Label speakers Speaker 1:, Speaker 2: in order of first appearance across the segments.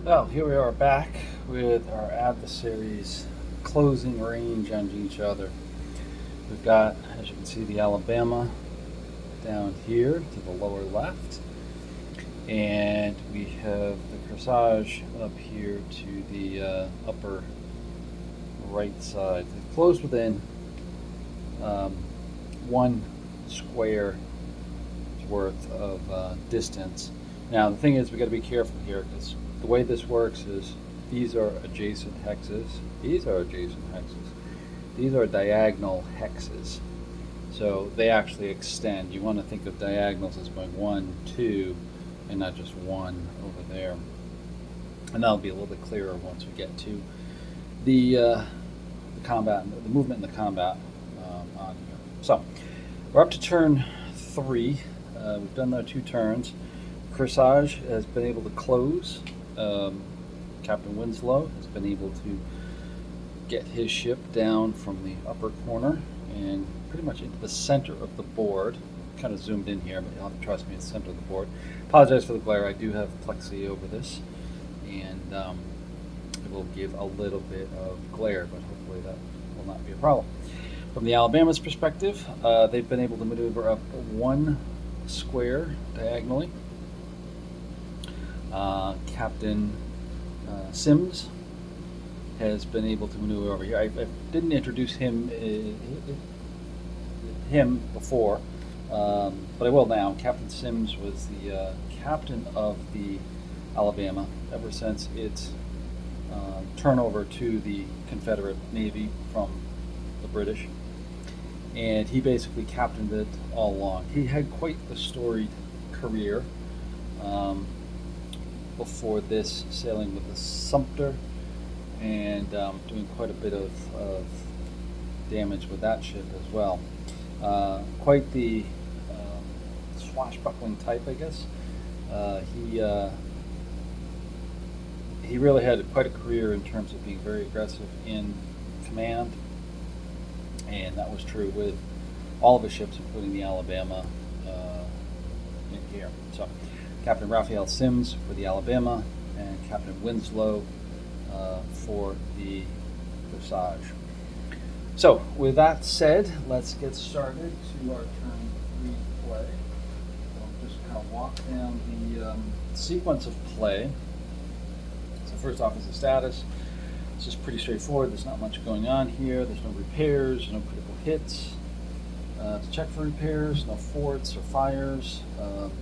Speaker 1: Well, here we are back with our adversaries closing range on each other. We've got, as you can see, the Alabama down here to the lower left, and we have the Kearsarge up here to the upper right side. They've closed within one square worth of distance. Now, the thing is, we got to be careful here because the way this works is these are adjacent hexes. These are adjacent hexes. These are diagonal hexes. So they actually extend. You want to think of diagonals as going 1, 2, and not just 1 over there. And that'll be a little bit clearer once we get to the combat, the movement in the combat on here. So we're up to turn 3. We've done our 2 turns. Kearsarge has been able to close. Captain Winslow has been able to get his ship down from the upper corner and pretty much into the center of the board. Kind of zoomed in here, but you'll have to trust me, it's the center of the board. Apologize for the glare. I do have plexi over this, and it will give a little bit of glare, but hopefully that will not be a problem. From the Alabama's perspective, they've been able to maneuver up 1 square diagonally. Captain Sims has been able to maneuver over here. I didn't introduce him before, but I will now. Captain Sims was the captain of the Alabama ever since its turnover to the Confederate Navy from the British, and he basically captained it all along. He had quite the storied career. Before this, sailing with the Sumter and doing quite a bit of damage with that ship as well. Quite the swashbuckling type, I guess. He really had quite a career in terms of being very aggressive in command, and that was true with all of his ships, including the Alabama in here. So, Captain Raphael Sims for the Alabama, and Captain Winslow for the Kearsarge. So, with that said, let's get started to our turn 3 play. I'll just kind of walk down the sequence of play. So, first off is the status. This is pretty straightforward. There's not much going on here. There's no repairs, no critical hits. To check for repairs, no forts or fires,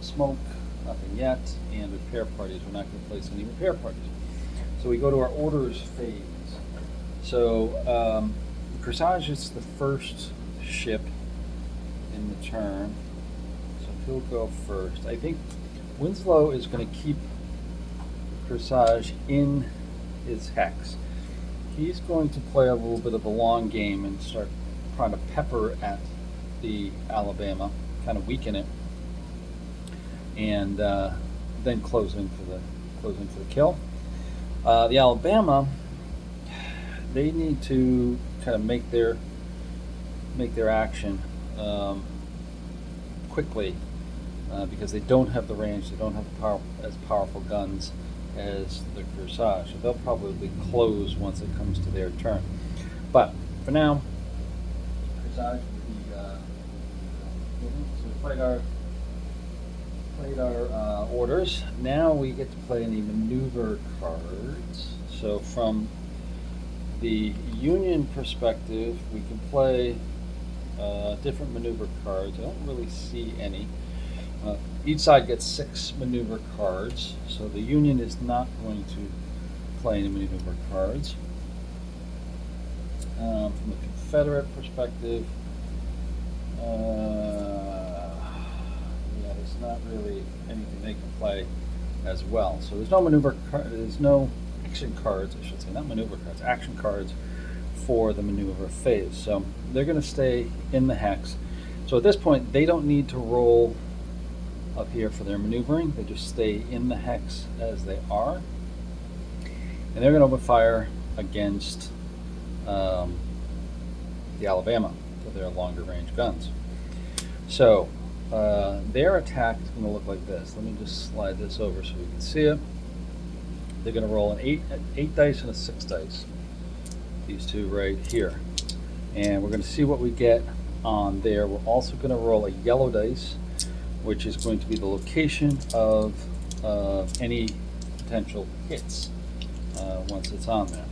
Speaker 1: smoke. Nothing yet, and repair parties. We're not going to place any repair parties. So we go to our orders phase. So Kearsarge is the first ship in the turn, so he'll go first. I think Winslow is going to keep Kearsarge in his hex. He's going to play a little bit of a long game and start trying to pepper at the Alabama, kind of weaken it, and then close in for the kill. The Alabama, they need to kind of make their action quickly because they don't have the range, they don't have as powerful guns as the Kearsarge. So they'll probably close once it comes to their turn. But for now, Kearsarge will be so we played our orders. Now we get to play any maneuver cards. So from the Union perspective, we can play different maneuver cards. I don't really see any. Each side gets 6 maneuver cards, so the Union is not going to play any maneuver cards. From the Confederate perspective, there's not really anything they can play as well. So there's no there's no action cards, I should say, not maneuver cards, action cards for the maneuver phase. So they're going to stay in the hex. So at this point, they don't need to roll up here for their maneuvering. They just stay in the hex as they are. And they're going to open fire against the Alabama with their longer range guns. So their attack is going to look like this. Let me just slide this over so we can see it. they're going to roll an eight dice and a 6 dice. These two right here. And we're going to see what we get on there. We're also going to roll a yellow dice, which is going to be the location of any potential hits once it's on there.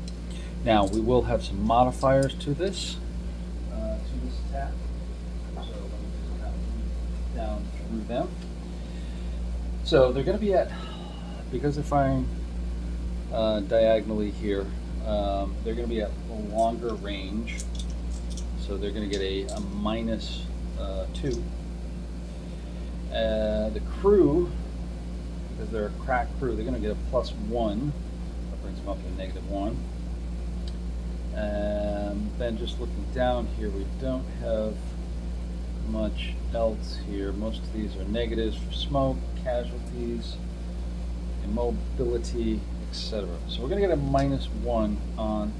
Speaker 1: Now, we will have some modifiers to this attack. So let me just kind of move down through them. So they're going to be at, because they're firing diagonally here, they're going to be at a longer range. So they're going to get a -2. The crew, because they're a crack crew, they're going to get a +1. That brings them up to a -1. Then just looking down here, we don't have much else here. Most of these are negatives for smoke, casualties, immobility, etc. So we're going to get a -1 on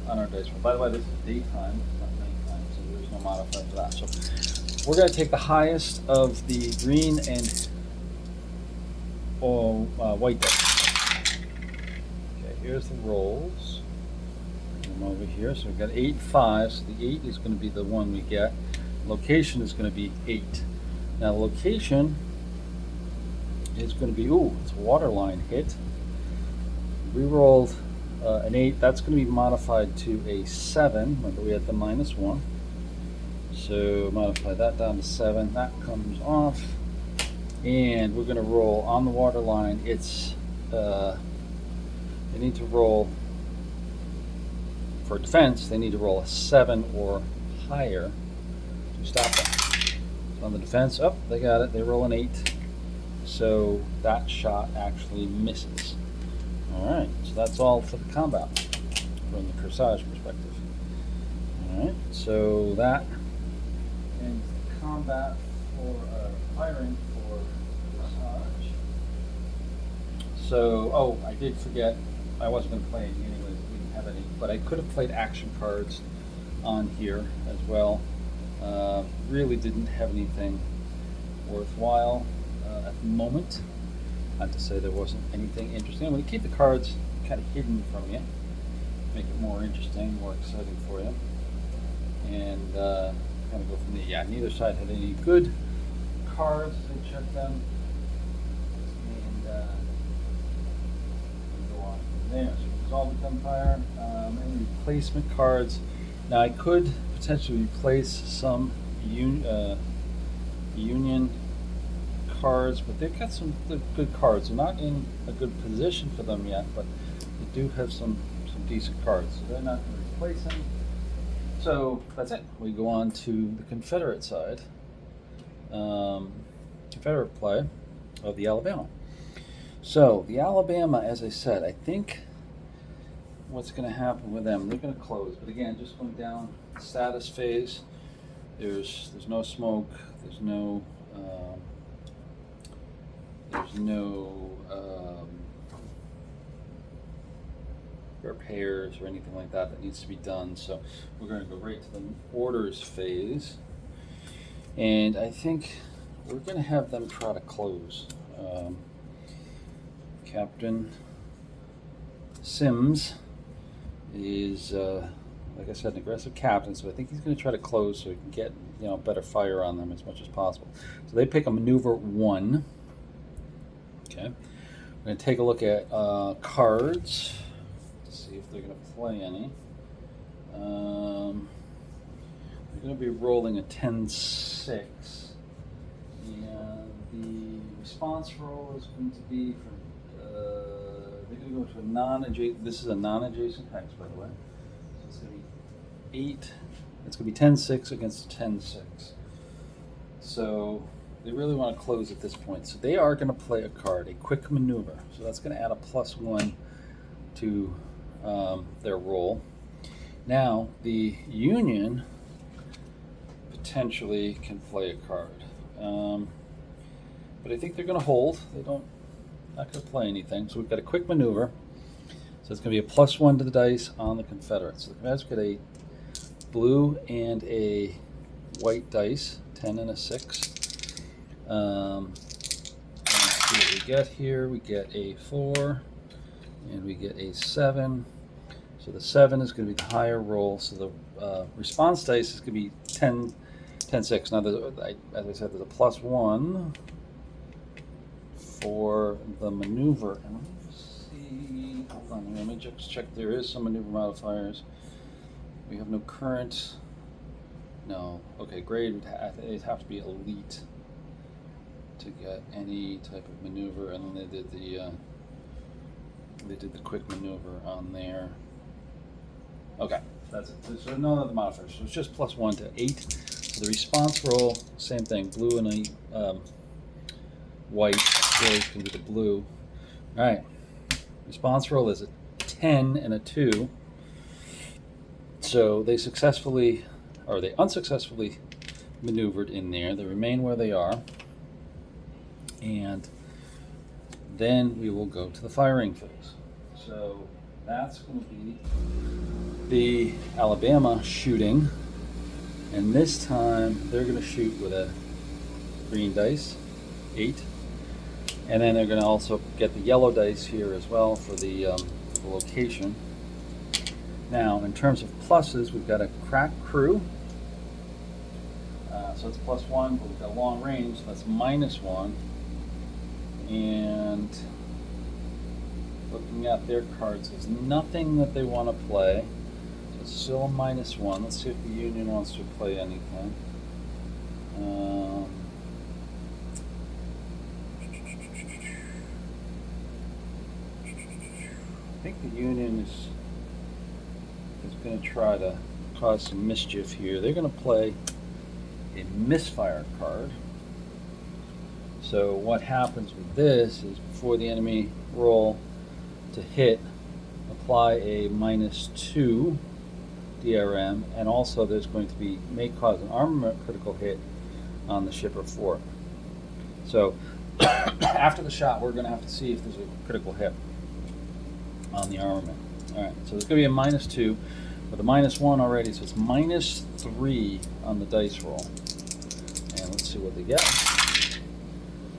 Speaker 1: our dice roll. By the way, this is daytime, it's not nighttime, so there's no modifier for that. So we're going to take the highest of the green and white dice. Okay, here's the rolls. Bring them over here. So we've got 8, 5. So the 8 is going to be the one we get. Location is going to be 8. Now the location is going to be, it's a waterline hit. We rolled an 8. That's going to be modified to a 7. Remember, we had the -1. So modify that down to 7. That comes off. And we're going to roll on the waterline. It's they need to roll, for defense, they need to roll a 7 or higher to stop them. So on the defense, they got it. They roll an 8. So that shot actually misses. Alright, so that's all for the combat from the Kearsarge perspective. Alright, so that ends the combat for firing for Kearsarge. So, I did forget, I wasn't going to play any anyways, we didn't have any, but I could have played action cards on here as well. Really didn't have anything worthwhile at the moment. Not to say there wasn't anything interesting. I'm going to keep the cards kind of hidden from you, make it more interesting, more exciting for you, and kind of go from there. Yeah, neither side had any good cards. I checked them, and go on from there. So resolve the gunfire, and replacement cards. Now I could potentially replace some Union cards, but they've got some good cards. They're not in a good position for them yet, but they do have some decent cards, so they're not going to replace them. So that's it. We go on to the Confederate side, Confederate play of the Alabama. So the Alabama, as I said, I think what's going to happen with them, they're going to close, but again, just going down the status phase. There's no smoke, there's no repairs or anything like that needs to be done. So we're going to go right to the orders phase, and I think we're going to have them try to close. Captain Sims is, like I said, an aggressive captain, so I think he's going to try to close so he can get better fire on them as much as possible. So they pick a maneuver 1. Okay, we're going to take a look at cards to see if they're going to play any. They're going to be rolling a 10-6, and the response roll is going to be from they're going to go to a non-adjacent. This is a non-adjacent hex, by the way. So it's going to be 8. It's going to be 10-6 against 10-6. So they really want to close at this point. So they are going to play a card, a quick maneuver. So that's going to add a +1 to their roll. Now the Union potentially can play a card, but I think they're going to hold. Not going to play anything. So we've got a quick maneuver. So it's going to be a +1 to the dice on the Confederates. So the Confederates get a blue and a white dice, 10 and a 6. see what we get here. We get a 4 and we get a 7. So the 7 is going to be the higher roll. So the response dice is going to be 10, 10, 6. Now, as I said, there's a +1 for the maneuver. And let me see. Hold on. Let me just check. There is some maneuver modifiers. We have no current. No. Okay, grade would it'd have to be elite to get any type of maneuver, and then they did the quick maneuver on there. Okay, that's it. So no other modifiers. So it's just +1 to 8. So the response roll, same thing. Blue and a white. Is going to be the blue. All right. Response roll is a 10 and a 2. So they successfully, or they unsuccessfully maneuvered in there. They remain where they are. And then we will go to the firing phase. So that's going to be the Alabama shooting. And this time they're going to shoot with a green dice, 8. And then they're going to also get the yellow dice here as well for the location. Now, in terms of pluses, we've got a crack crew. So it's +1, but we've got long range, so that's -1. And looking at their cards, there's nothing that they want to play. So it's still a -1. Let's see if the Union wants to play anything. I think the Union is going to try to cause some mischief here. They're going to play a misfire card. So what happens with this is before the enemy roll to hit, apply a -2 DRM, and also there's going to be may cause an armament critical hit on the ship or fort. So after the shot, we're going to have to see if there's a critical hit on the armament. All right, so there's going to be a -2 with a -1 already, so it's -3 on the dice roll. And let's see what they get.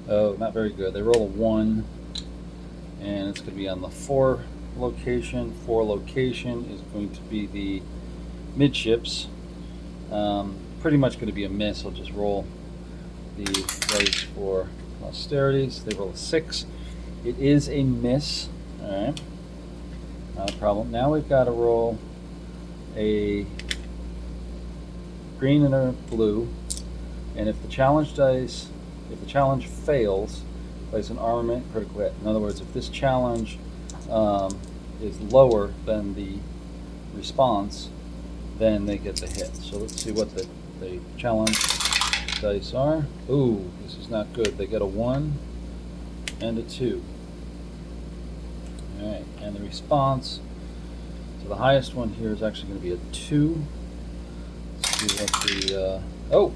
Speaker 1: Oh, not very good. They roll a 1, and it's going to be on the 4 location. 4 location is going to be the midships. Pretty much going to be a miss. I'll just roll the dice for posterity. So they roll a 6. It is a miss. All right. Not a problem. Now we've got to roll a green and a blue, and if the challenge fails, place an armament critical hit. In other words, if this challenge is lower than the response, then they get the hit. So let's see what the challenge dice are. Ooh, this is not good. They get a 1 and a 2. All right, and the response, so the highest one here is actually going to be a 2. Let's see what the,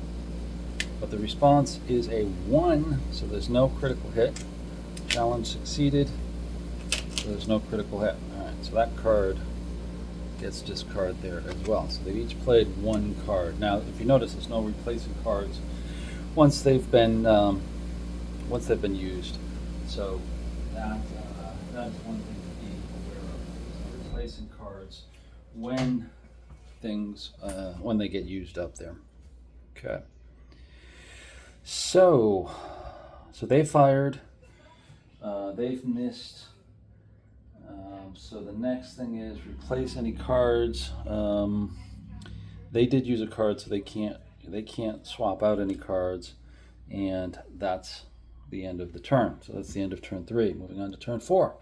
Speaker 1: but the response is a 1, so there's no critical hit. Challenge succeeded, so there's no critical hit. All right, so that card gets discarded there as well. So they've each played 1 card. Now, if you notice, there's no replacing cards once they've been used. So that's one thing to be aware of. So replacing cards when when they get used up there. Okay. So they fired. They've missed. So the next thing is replace any cards. They did use a card, so they can't swap out any cards, and that's the end of the turn. So that's the end of turn 3. Moving on to turn 4.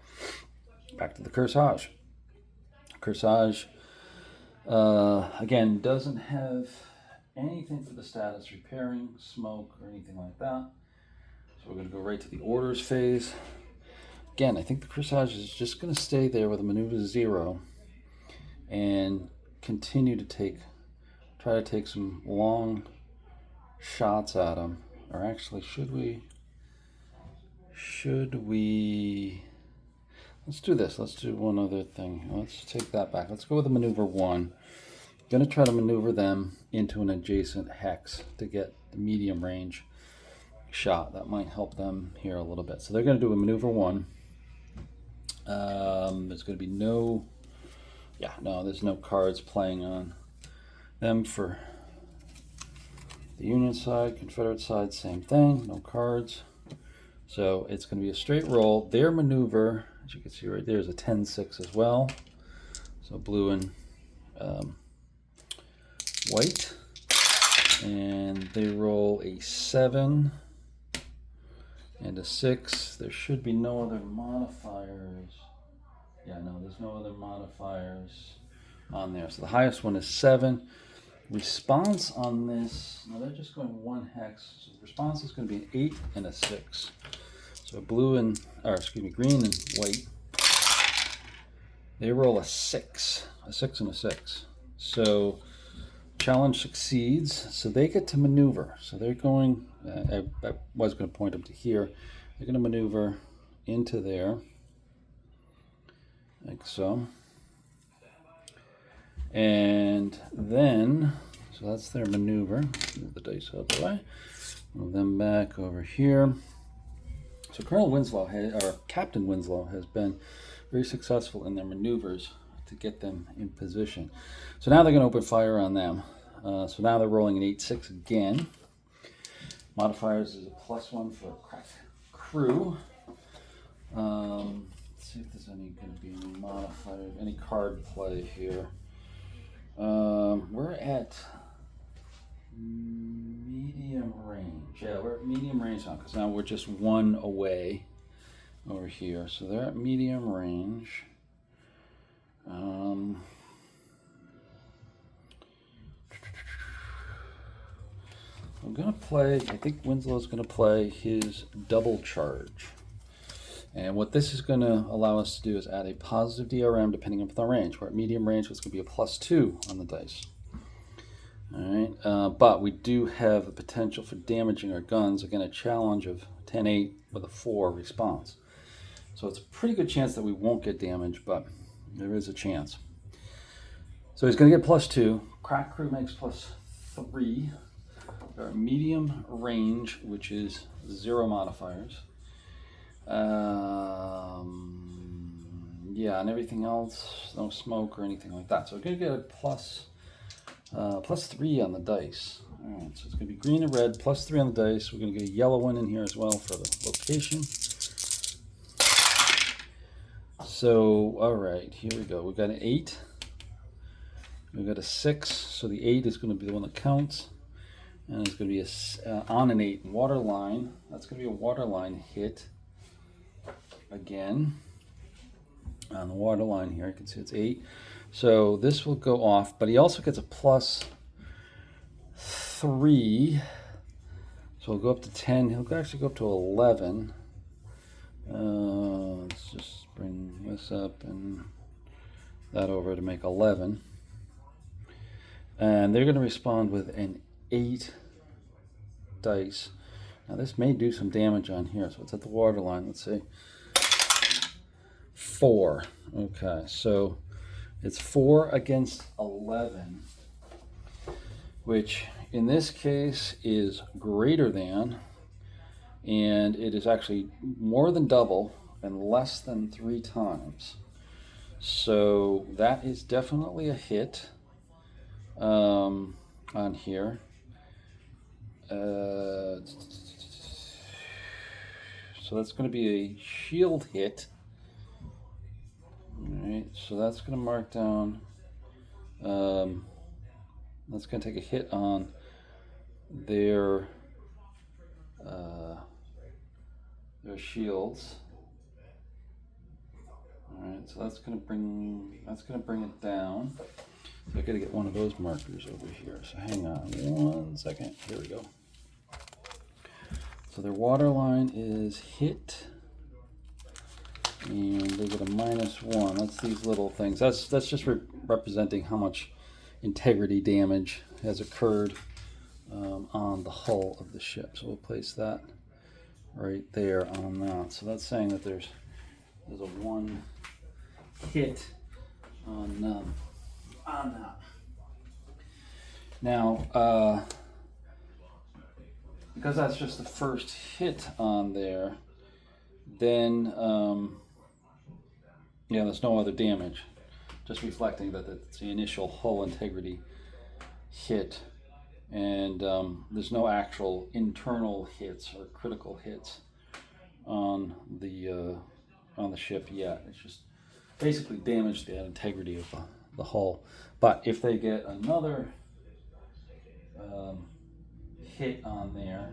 Speaker 1: Back to the Kearsarge. Kearsarge again doesn't have anything for the status, repairing, smoke, or anything like that. So we're going to go right to the orders phase. Again, I think the Kearsarge is just going to stay there with a maneuver 0 and continue to try to take some long shots at him. Or actually, should we? Let's do this. Let's do one other thing. Let's take that back. Let's go with the maneuver 1. Going to try to maneuver them into an adjacent hex to get the medium range shot. That might help them here a little bit. So they're going to do a maneuver 1. There's going to be there's no cards playing on them for the Union side. Confederate side, same thing, no cards. So it's going to be a straight roll. Their maneuver, as you can see right there, is a 10-6 as well. So blue and white. And they roll a 7 and a 6. There should be no other modifiers. Yeah, no, there's no other modifiers on there. So the highest one is 7. Response on this, no, they're just going 1 hex. So the response is going to be an 8 and a 6. So green and white, they roll a 6 and a 6. So challenge succeeds, so they get to maneuver. So they're going, I was going to point them to here. They're going to maneuver into there, like so. And then, so that's their maneuver. Move the dice out of the way. Move them back over here. So Captain Winslow has been very successful in their maneuvers to get them in position. So now they're going to open fire on them. So now they're rolling an 8-6 again. Modifiers is a +1 for a crack crew. Let's see if there's going to be any modifier, any card play here. We're at medium range. Yeah, we're at medium range now because now we're just 1 away over here. So they're at medium range. I'm going to play, I think Winslow's going to play his double charge. And what this is going to allow us to do is add a positive DRM depending on the range. We're at medium range, so it's going to be a +2 on the dice. All right, but we do have the potential for damaging our guns. Again, a challenge of 10-8 with a 4 response. So it's a pretty good chance that we won't get damage, but there is a chance. So he's going to get +2. Crack crew makes +3. Our medium range, which is 0 modifiers. Yeah, and everything else, no smoke or anything like that. So we're going to get a +3 on the dice. All right, so it's going to be green and red, +3 on the dice. We're going to get a yellow one in here as well for the location. So, all right, here we go. We've got an 8. We've got a 6. So the 8 is going to be the one that counts. And it's going to be on an 8 water line. That's going to be a water line hit. Again, on the water line here, you can see it's 8. So this will go off, but he also gets a +3. So he'll go up to 10. He'll actually go up to 11. Let's just bring this up and that over to make 11. And they're going to respond with an 8 dice. Now this may do some damage on here, so it's at the water line. Let's see. 4. Okay, so it's 4 against 11, which in this case is greater than, and it is actually more than double and less than 3 times. So that is definitely a hit on here. So that's going to be a shield hit. All right, so that's going to mark down. That's going to take a hit on their shields. All right, so that's going to bring it down. So I got to get one of those markers over here. So hang on 1 second. Here we go. So their water line is hit. And they get a -1. That's these little things. That's just representing how much integrity damage has occurred on the hull of the ship. So we'll place that right there on that. So that's saying that there's a 1 hit on that. Now because that's just the first hit on there, then yeah, there's no other damage. Just reflecting that it's the initial hull integrity hit, and there's no actual internal hits or critical hits on the ship yet. It's just basically damaged the integrity of the hull. But if they get another hit on there,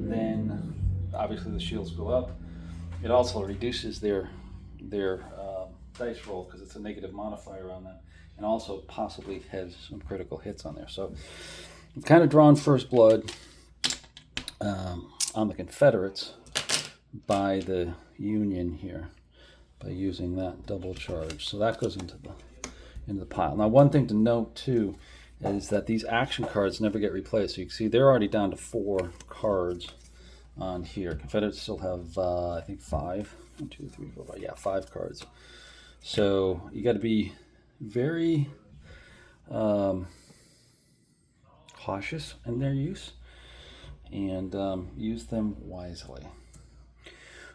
Speaker 1: then obviously the shields go up. It also reduces their dice roll because it's a negative modifier on that, and also possibly has some critical hits on there. So I've kind of drawn first blood on the Confederates by the Union here by using that double charge. So that goes into the pile. Now, one thing to note too is that these action cards never get replaced. So you can see they're already down to 4 cards on here. Confederates still have I think 5. 1, 2, 3, 4, 5. Yeah, 5 cards. So you got to be very cautious in their use and use them wisely.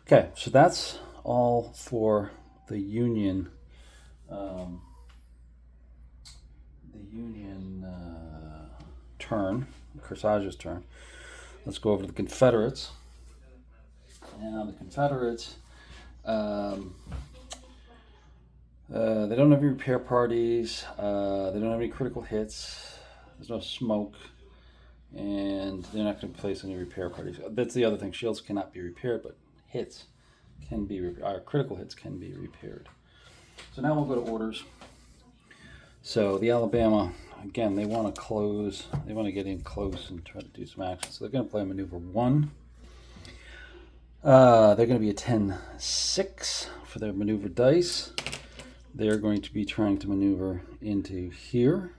Speaker 1: Okay, so that's all for the Union. Turn, Kearsarge's turn. Let's go over to the Confederates. And on the Confederates, they don't have any repair parties. They don't have any critical hits. There's no smoke, and they're not going to place any repair parties. That's the other thing. Shields cannot be repaired, but hits can be critical hits can be repaired. So now we'll go to orders. So the Alabama, again, they want to close. They want to get in close and try to do some action. So they're going to play maneuver 1. They're going to be a 10-6 for their maneuver dice. They're going to be trying to maneuver into here.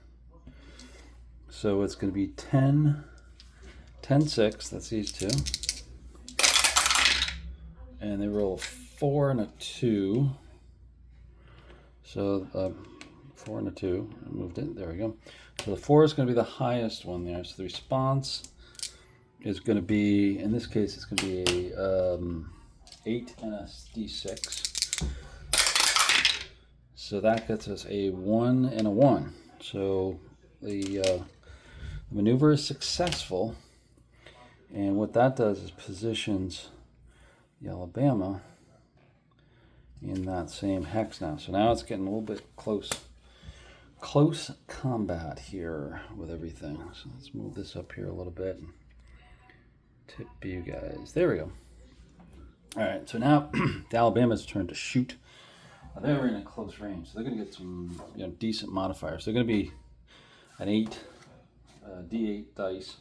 Speaker 1: So it's going to be 10-6. That's these two. And they roll a 4 and a 2. So 4 and a 2. I moved it. There we go. So the 4 is going to be the highest one there. So the response is going to be, in this case, it's going to be a 8 and a d6. So that gets us a 1 and a 1. So the maneuver is successful. And what that does is positions the Alabama in that same hex now. So now it's getting a little bit close combat here with everything. So let's move this up here a little bit. Tip you guys. There we go. All right, so now the Alabama's turn to shoot. They're in a close range, so they're going to get some decent modifiers. They're going to be an 8 d8 dice,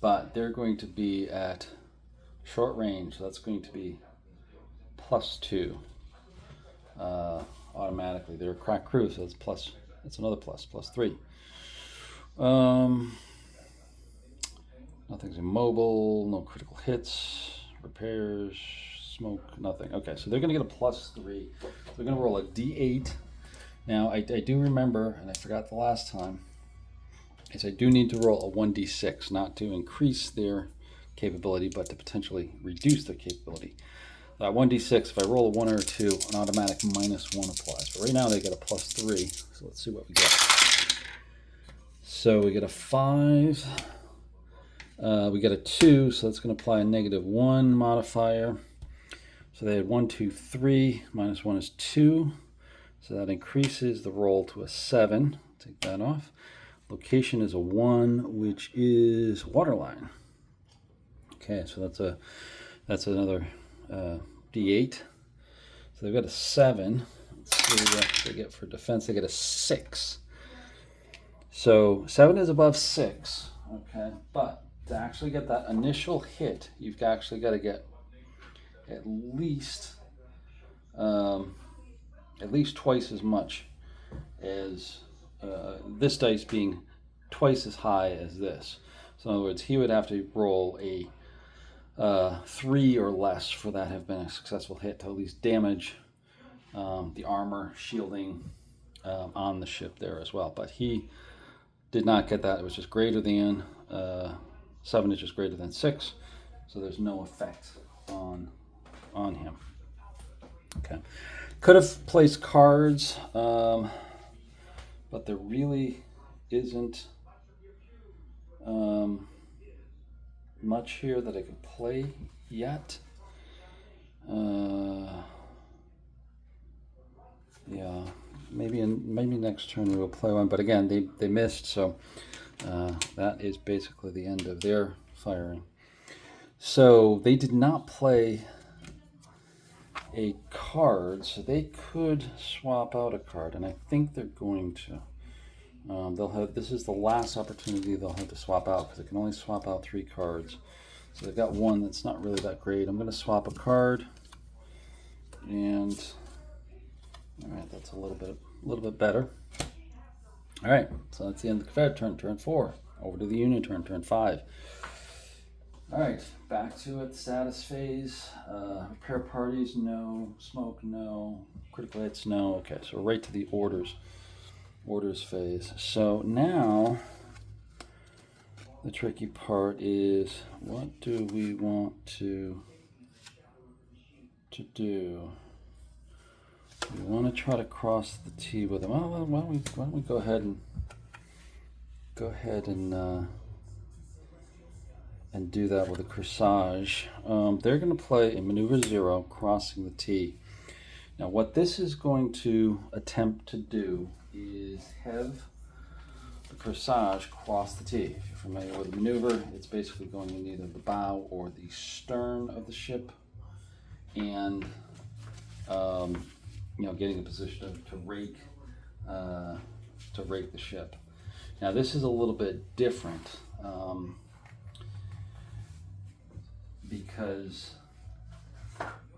Speaker 1: but they're going to be at short range, so that's going to be +2 automatically. They're a crack crew, so that's another +3. Nothing's immobile, no critical hits, repairs, smoke, nothing. Okay, so they're going to get a +3. They're going to roll a d8. Now, I do remember, and I forgot the last time, is I do need to roll a 1d6, not to increase their capability, but to potentially reduce their capability. That 1d6, if I roll a 1 or a 2, an automatic -1 applies. But right now they get a +3, so let's see what we get. So we get a 5. We get a 2, so that's going to apply a -1 modifier. So they had 1, 2, 3, -1 is 2. So that increases the roll to a 7. Take that off. Location is a 1, which is waterline. Okay, so that's another d8. So they've got a 7. Let's see what they get for defense. They get a 6. So 7 is above 6. Okay, but to actually get that initial hit, you've actually got to get at least twice as much as this dice being twice as high as this. So in other words, he would have to roll a 3 or less for that to have been a successful hit to at least damage the armor shielding on the ship there as well. But he did not get that. It was just greater than 7 inches greater than 6, so there's no effect on him. Okay, could have placed cards, but there really isn't much here that I could play yet. Yeah, maybe next turn we'll play one, but again they missed, so that is basically the end of their firing. So they did not play a card, so they could swap out a card, and I think they're going to. They'll have, this is the last opportunity they'll have to swap out, because they can only swap out 3 cards. So they've got one that's not really that great. I'm going to swap a card, and all right, that's a little bit better. All right, so that's the end of the Confederate turn 4. Over to the Union turn 5. All right, back to it. Status phase. Repair parties, no. Smoke, no. Critical hits, no. Okay, so we're right to the orders phase. So now the tricky part is, what do we want to do? We want to try to cross the T with them. Well, why don't we go ahead and do that with a Kearsarge. They're going to play a maneuver 0, crossing the T. Now, what this is going to attempt to do is have the Kearsarge cross the T. If you're familiar with the maneuver, it's basically going in either the bow or the stern of the ship, and getting a position to rake the ship. Now, this is a little bit different. Because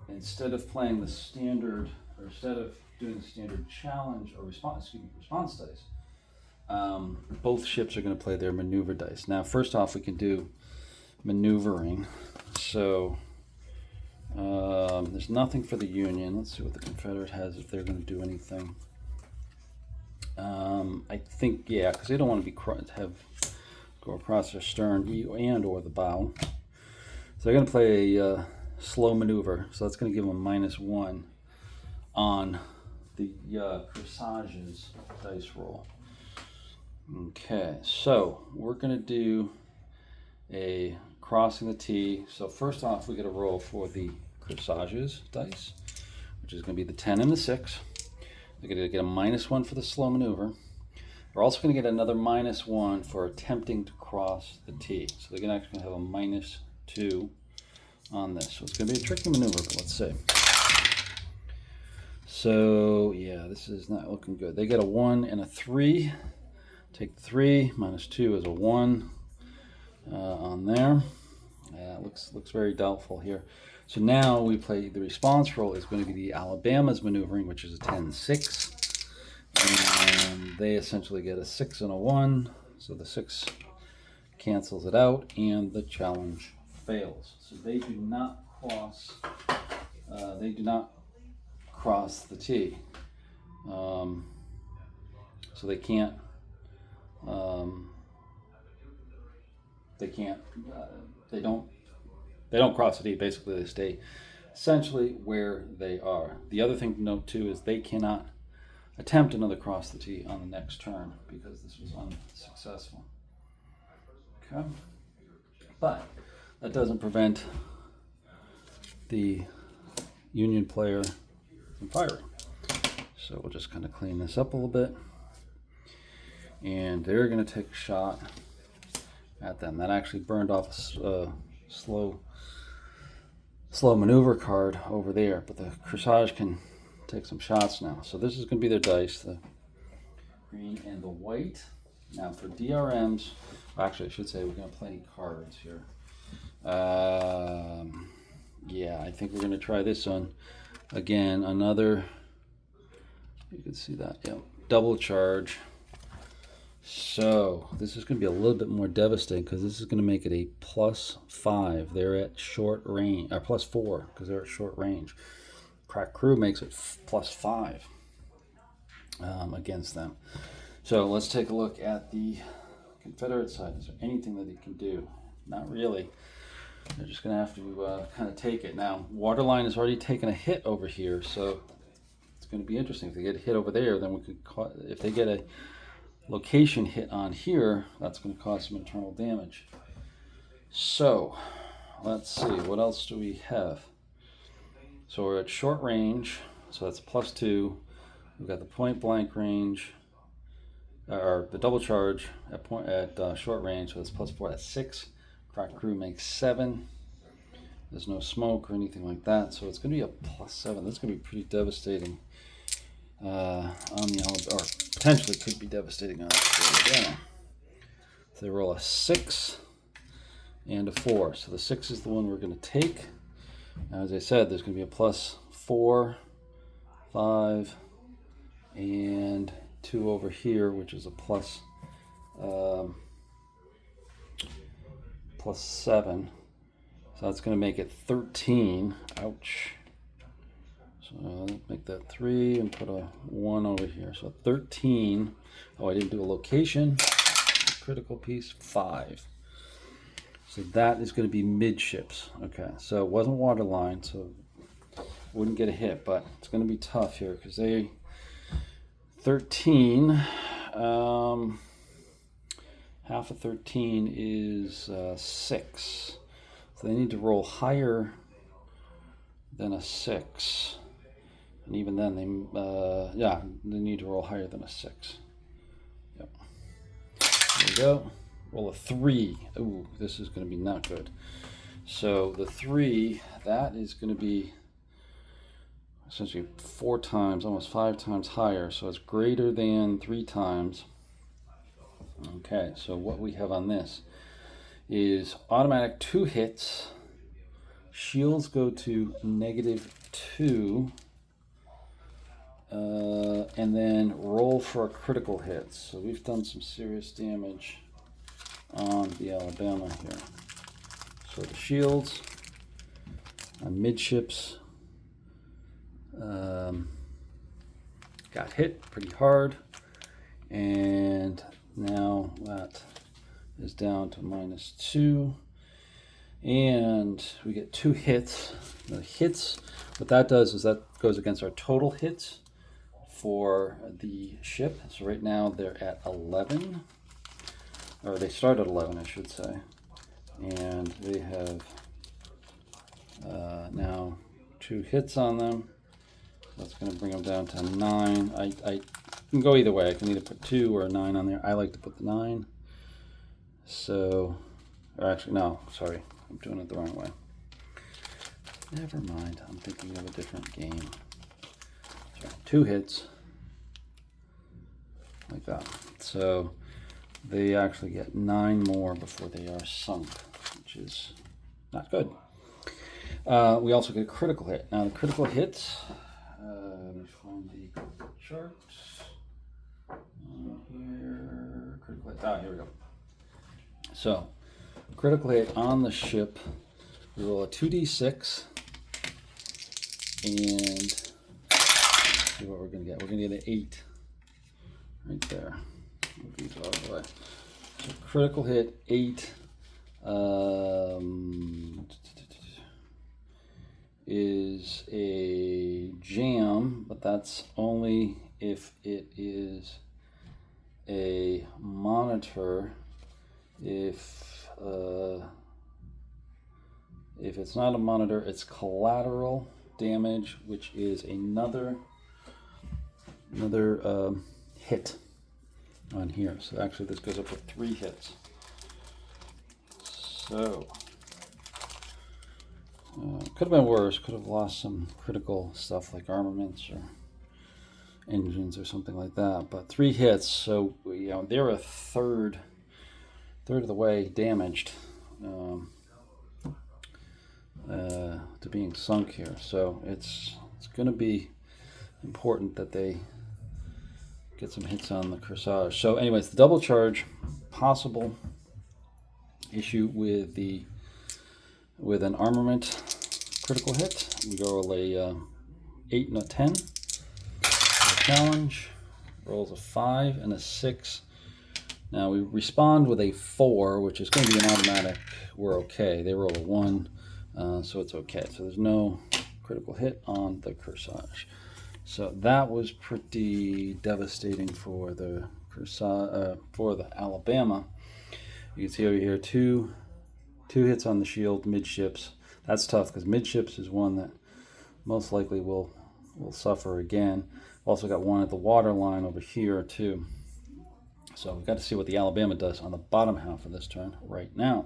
Speaker 1: instead of playing the standard, or instead of doing the standard challenge or response dice, both ships are going to play their maneuver dice. Now, first off, we can do maneuvering. So there's nothing for the Union. Let's see what the Confederate has, if they're going to do anything. I think, yeah, because they don't want to go across their stern and or the bow. So they're going to play a slow maneuver, so that's going to give them -1 on the Kearsarge's dice roll. Okay, so we're going to do a crossing the T. So first off, we get a roll for the Kearsarge's dice, which is going to be the 10 and the 6. They're going to get a -1 for the slow maneuver. We're also going to get another -1 for attempting to cross the T. So they're going to actually have a -2 on this. So it's going to be a tricky maneuver, but let's see. So yeah, this is not looking good. They get a 1 and a 3. Take the 3, -2 is a 1 on there. Looks very doubtful here. So now we play, the response roll is going to be the Alabama's maneuvering, which is a 10-6. And they essentially get a 6 and a 1. So the 6 cancels it out, and the challenge fails. So they do not cross. They do not cross the T. So they can't. They don't cross the T. Basically, they stay essentially where they are. The other thing to note too is they cannot attempt another cross the T on the next turn, because this was unsuccessful. Okay, but that doesn't prevent the Union player from firing. So we'll just kind of clean this up a little bit, and they're going to take a shot at them. That actually burned off a slow maneuver card over there, but the Kearsarge can take some shots now. So this is going to be their dice, the green and the white. Now for DRMs, actually I should say we're going to play any cards here. Yeah, I think we're going to try this one again. Another, you can see that, yeah, double charge. So this is going to be a little bit more devastating, because this is going to make it a +5. They're at short range, or +4, because they're at short range. Crack crew makes it +5 against them. So let's take a look at the Confederate side, is there anything that he can do? Not really. They're just going to have to kind of take it. Now, Waterline has already taken a hit over here, so it's going to be interesting. If they get a hit over there, then we could, if they get a location hit on here, that's going to cause some internal damage. So, let's see, what else do we have? So we're at short range, so that's +2. We've got the point blank range, or the double charge at short range, so it's +4, that's 6. Crack crew makes 7. There's no smoke or anything like that, so it's going to be a +7. This is going to be pretty devastating on the Alabama, or potentially could be devastating on the Alabama. So they roll a 6 and a 4. So the 6 is the one we're going to take. Now, as I said, there's going to be a +4, 5, and 2 over here, which is a +7. So that's going to make it 13. Ouch. So let's make that 3 and put a 1 over here. So 13. Oh, I didn't do a location. Critical piece, 5. So that is going to be midships. Okay, so it wasn't waterline, so wouldn't get a hit, but it's going to be tough here because they 13. Half of 13 is 6. So they need to roll higher than a 6. And even then, they need to roll higher than a 6. Yep. There we go. Roll a 3. Ooh, this is going to be not good. So the 3, that is going to be essentially 4 times, almost 5 times higher. So it's greater than 3 times. Okay, so what we have on this is automatic 2 hits. Shields go to -2. And then roll for a critical hit. So we've done some serious damage on the Alabama here. So the shields on midships got hit pretty hard, and now that is down to -2, and we get 2 hits. The hits, what that does is that goes against our total hits for the ship. So right now they're at 11, or they start at 11, I should say, and they have now 2 hits on them. That's going to bring them down to 9. I can go either way. I can either put 2 or a 9 on there. I like to put the 9. So, or actually, no, sorry, I'm doing it the wrong way. Never mind. I'm thinking of a different game. Sorry, 2 hits. Like that. So they actually get 9 more before they are sunk, which is not good. We also get a critical hit. Now the critical hits, let me find the chart here. Critical hit. Ah, here we go. So critical hit on the ship. We roll a 2d6, and let's see what we're going to get. We're going to get an 8 right there. Move these out of the way. So critical hit 8. Is a jam, but that's only if it is a monitor. If it's not a monitor, it's collateral damage, which is another hit on here. So actually this goes up with 3 hits. So could have been worse. Could have lost some critical stuff like armaments or engines or something like that. But 3 hits, so they're a third of the way damaged to being sunk here. So it's going to be important that they get some hits on the Kearsarge. So anyways, the double charge, possible issue with an armament critical hit. We go roll a 8 and a 10. The challenge rolls a 5 and a 6. Now we respond with a 4, which is going to be an automatic. We're okay. They roll a 1, so it's okay. So there's no critical hit on the Kearsarge. So that was pretty devastating for the Alabama. You can see over here two hits on the shield midships. That's tough because midships is one that most likely will suffer again. Also got one at the water line over here too. So we've got to see what the Alabama does on the bottom half of this turn right now.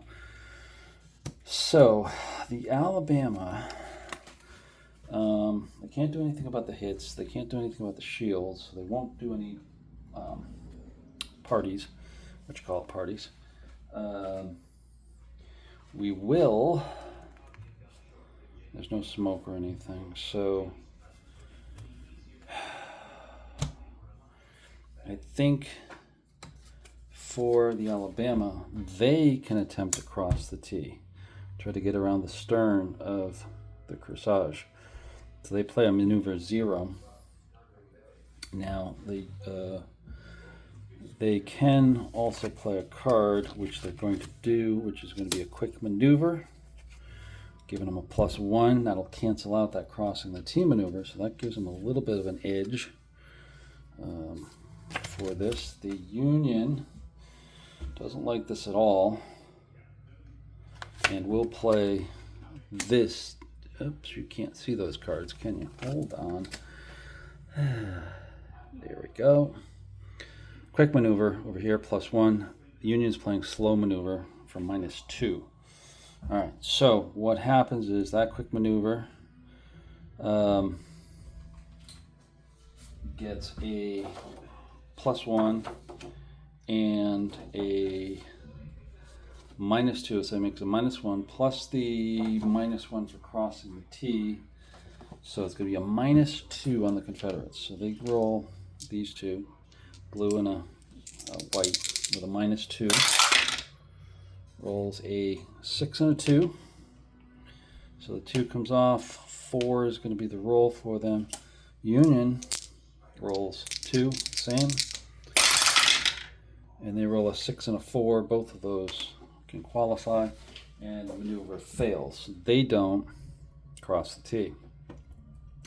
Speaker 1: So the Alabama, they can't do anything about the hits. They can't do anything about the shields. They won't do any parties, what you call it, parties. We will, there's no smoke or anything, so I think for the Alabama, they can attempt to cross the T, try to get around the stern of the Kearsarge. So they play a maneuver 0. Now they can also play a card, which they're going to do, which is going to be a quick maneuver, giving them a +1. That'll cancel out that crossing the T maneuver, so that gives them a little bit of an edge for this. The Union doesn't like this at all, and will play this. Oops, you can't see those cards, can you? Hold on. There we go. Quick maneuver over here, +1. The Union's playing slow maneuver for -2. All right, so what happens is that quick maneuver gets a +1 and a -2, so it makes a -1 plus the -1 for crossing the T. So it's going to be a -2 on the Confederates. So they roll these two, blue and a white, with a -2. Rolls a 6 and a 2. So the 2 comes off. 4 is going to be the roll for them. Union rolls 2, same. And they roll a 6 and a 4. Both of those can qualify, and the maneuver fails. They don't cross the T.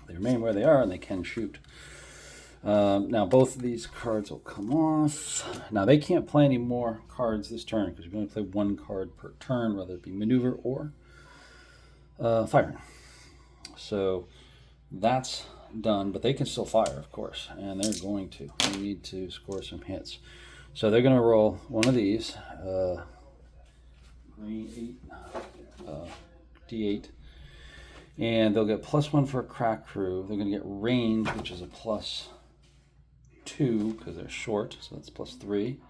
Speaker 1: They remain where they are, and they can shoot. Now both of these cards will come off. Now they can't play any more cards this turn because you can only play 1 card per turn, whether it be maneuver or firing. So that's done, but they can still fire, of course, and they're going to. They need to score some hits. So they're going to roll one of these, green 8, D8, and they'll get +1 for a crack crew. They're going to get range, which is a +2 because they're short, so that's +3.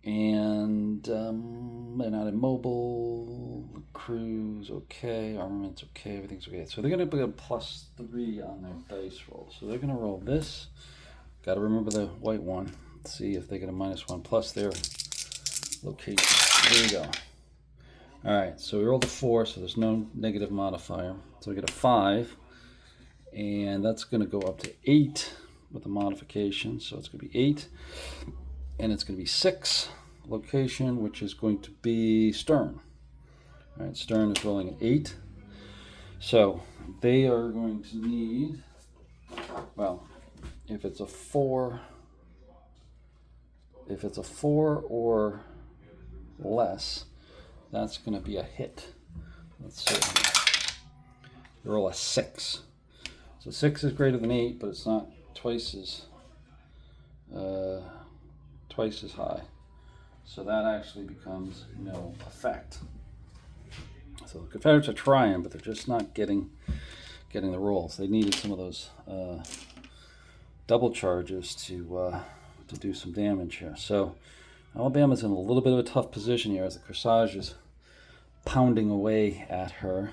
Speaker 1: And they're not immobile. Crew's okay, armament's okay, everything's okay. So they're going to put a +3 on their dice roll. So they're going to roll this. Got to remember the white one. Let's see if they get a -1 plus their location. There you go. All right, so we rolled a 4, so there's no negative modifier. So we get a 5, and that's going to go up to 8 with the modification. So it's going to be 8, and it's going to be 6 location, which is going to be stern. All right, stern is rolling an 8. So they are going to need, well, if it's a 4 or less, that's going to be a hit. Let's see. You roll a 6. So 6 is greater than 8, but it's not twice as high. So that actually becomes no effect. So the Confederates are trying, but they're just not getting the rolls. They needed some of those double charges to do some damage here. So Alabama's in a little bit of a tough position here as the Kearsarge is pounding away at her.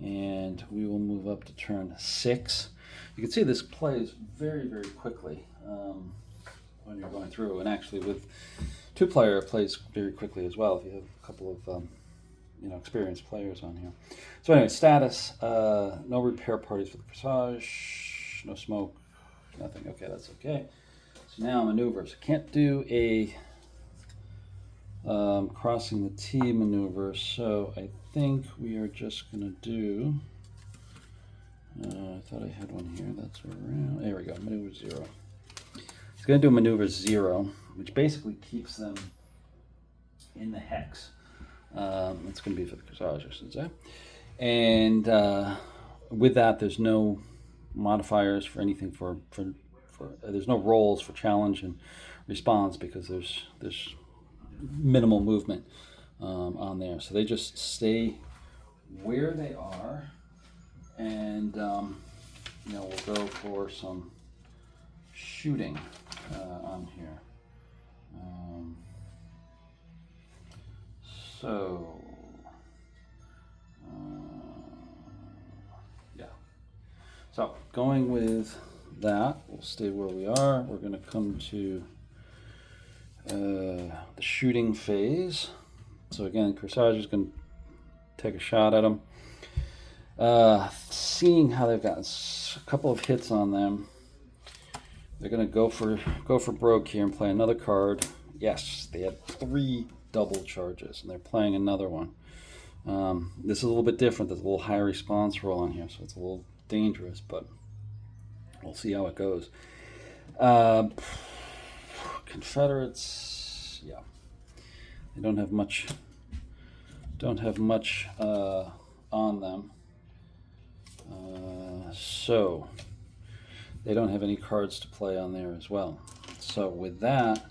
Speaker 1: And we will move up to turn 6. You can see this plays very, very quickly when you're going through. And actually with 2-player, it plays very quickly as well if you have a couple of experienced players on here. So anyway, status, no repair parties for the Kearsarge, no smoke, nothing. Okay, that's okay. So now maneuvers. Can't do a crossing the T maneuver, so I think we are just going to do, I thought I had one here, that's around, there we go, maneuver 0. It's going to do maneuver 0, which basically keeps them in the hex. It's going to be for the Kearsarge, I should say. And with that, there's no modifiers for anything for there's no rolls for challenge and response because there's minimal movement on there. So they just stay where they are, and we'll go for some shooting on here. So going with that, we'll stay where we are. We're going to come to the shooting phase. So again, Kearsarge is going to take a shot at them. Seeing how they've got a couple of hits on them, they're going to go for broke here and play another card. Yes, they had 3 double charges, and they're playing another one. This is a little bit different. There's a little higher response roll on here, so it's a little dangerous, but we'll see how it goes. Confederates, yeah, they don't have much on them, so they don't have any cards to play on there as well. So with that,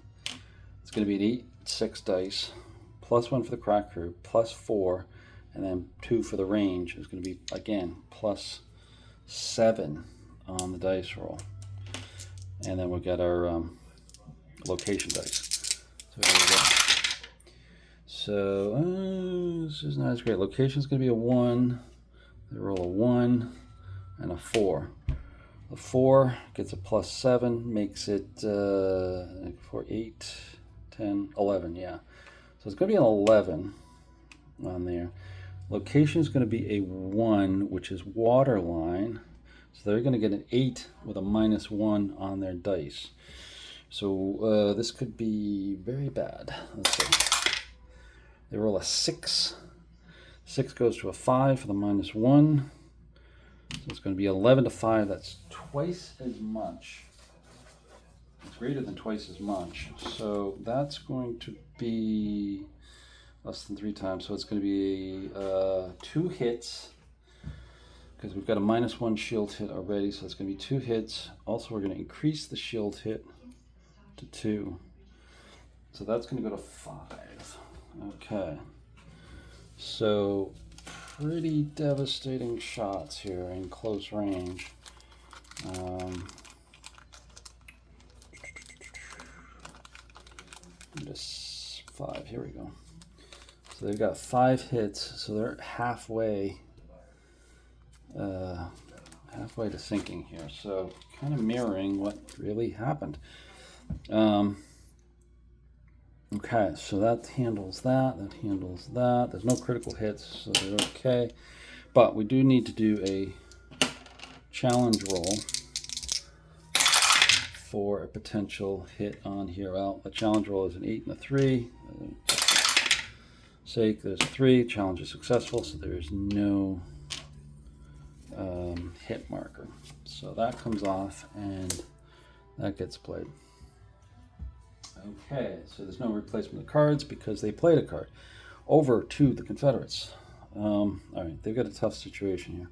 Speaker 1: it's going to be an 8-6 dice, +1 for the crack crew, +4, and then 2 for the range is going to be, again, +7 on the dice roll. And then we'll get our location dice. So there we go. So this is not as great. Location is going to be a 1. They roll a 1 and a 4. A 4 gets a +7, makes it 4, 8, 10, 11, yeah. So it's going to be an 11 on there. Location is going to be a 1, which is waterline. So they're going to get an 8 with a -1 on their dice. So this could be very bad. Let's see. They roll a 6. 6 goes to a 5 for the -1. So it's going to be 11 to 5. That's twice as much. It's greater than twice as much. So that's going to be less than 3 times. So it's going to be 2 hits, because we've got a -1 shield hit already. So it's going to be 2 hits. Also, we're going to increase the shield hit to 2. So that's going to go to 5. Okay. So pretty devastating shots here in close range. Just 5. Here we go. So they've got 5 hits. So they're halfway to sinking here. So kind of mirroring what really happened. Okay, so that handles that. That handles that. There's no critical hits, so they're okay. But we do need to do a challenge roll for a potential hit on here. Well, a challenge roll is an 8 and a 3. Sake, there's a 3. Challenge is successful, so there's no hit marker. So that comes off, and that gets played. Okay, so there's no replacement of cards because they played a card. Over to the Confederates. All right, they've got a tough situation here.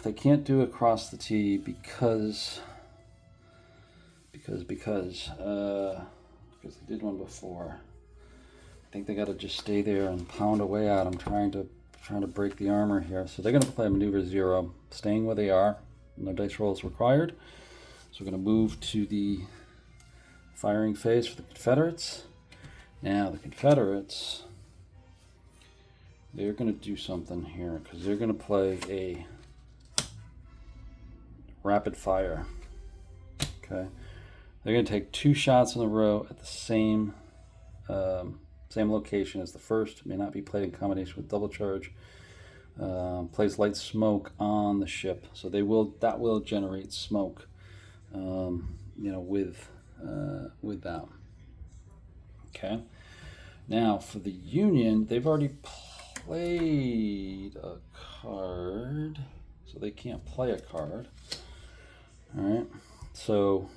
Speaker 1: They can't do across the T because they did one before. I think they got to just stay there and pound away at them, trying to break the armor here. So they're going to play maneuver 0, staying where they are. No dice rolls required. So we're going to move to the firing phase for the Confederates. Now the Confederates, they're going to do something here because they're going to play a rapid fire. Okay, they're going to take 2 shots in a row at the same location as the first. It may not be played in combination with double charge. Plays light smoke on the ship, so that will generate smoke. with that. Okay. Now for the Union, they've already played a card, so they can't play a card. All right. So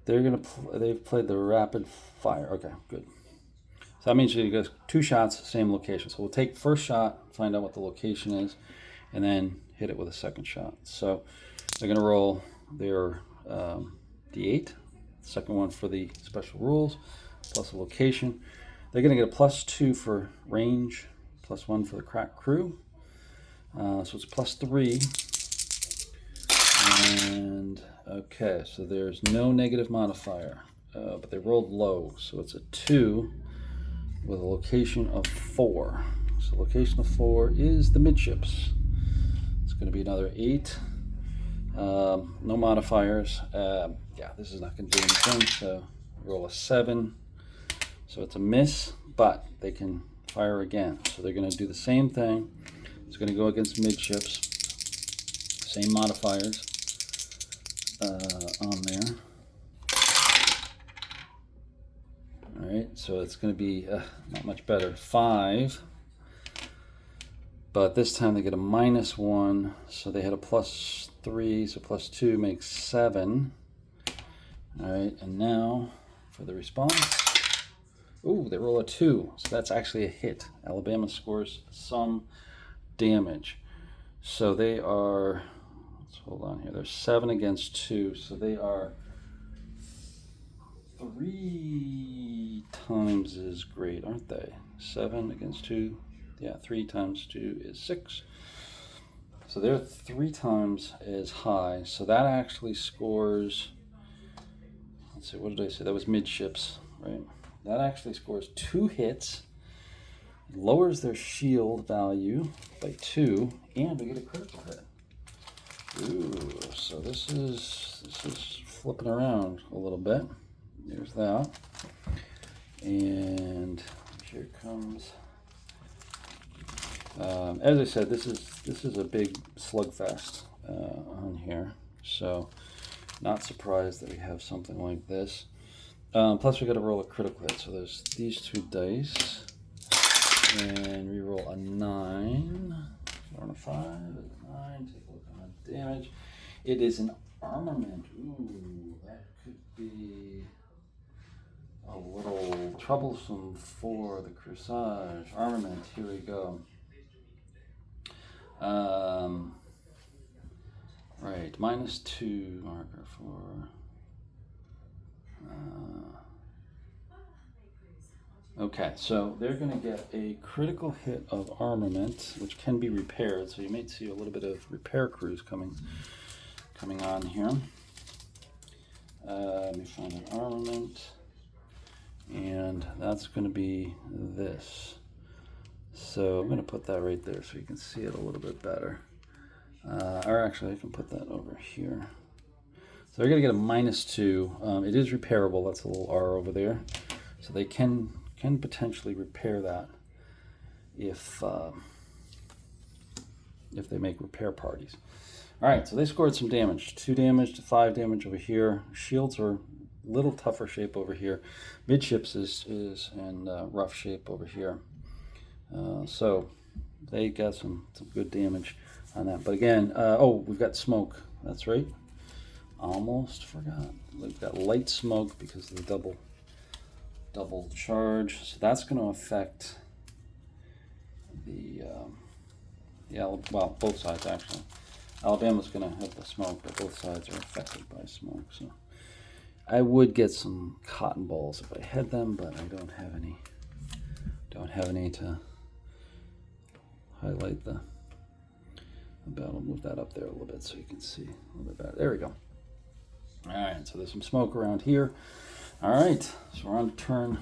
Speaker 1: they're gonna they've played the rapid fire. Okay, good. So that means you get 2 shots, same location. So we'll take first shot, find out what the location is, and then hit it with a second shot. So they're going to roll their D8, second one for the special rules, plus a location. They're going to get a +2 for range, +1 for the crack crew. So it's +3. And okay, so there's no negative modifier, but they rolled low, so it's a 2. With a location of 4. So location of 4 is the midships. It's going to be another 8. No modifiers. Yeah, this is not going to do anything. So roll a 7. So it's a miss, but they can fire again. So they're going to do the same thing. It's going to go against midships. Same modifiers on there. All right, so it's going to be not much better. 5, but this time they get a -1, so they had a +3, so +2 makes 7. All right, and now for the response. Ooh, they roll a 2, so that's actually a hit. Alabama scores some damage. So they are, let's hold on here, they're 7 against 2, so they are 3 times as great, aren't they? 7 against 2. Yeah, 3 times 2 is 6. So they're 3 times as high. So that actually scores, let's see, what did I say? That was midships, right? That actually scores 2 hits, lowers their shield value by 2, and we get a critical hit. Ooh, so this is flipping around a little bit. There's that. And here comes. As I said, this is a big slugfest on here. So, not surprised that we have something like this. Plus, we got to roll a critical hit. So there's these 2 dice, and we roll a 9. On a 5, a 9. Take a look on the damage. It is an armament. Ooh, that could be a little troublesome for the Kearsarge armament. Here we go. Right, -2 marker for. Okay, so they're going to get a critical hit of armament, which can be repaired. So you may see a little bit of repair crews coming on here. Let me find an armament. And that's going to be this. So I'm going to put that right there so you can see it a little bit better. Or actually, I can put that over here. So they're going to get a -2. It is repairable. That's a little R over there. So they can potentially repair that if they make repair parties. All right, so they scored some damage. 2 damage to 5 damage over here. Shields are little tougher shape over here. Midships is in rough shape over here. So they got some good damage on that. But again, oh, we've got smoke. That's right. Almost forgot. We've got light smoke because of the double charge. So that's going to affect the well, both sides actually. Alabama's going to have the smoke, but both sides are affected by smoke. So I would get some cotton balls if I had them, but I don't have any. Don't have any to highlight the battle. I'll move that up there a little bit so you can see a little bit better. There we go. All right, so there's some smoke around here. All right, so we're on turn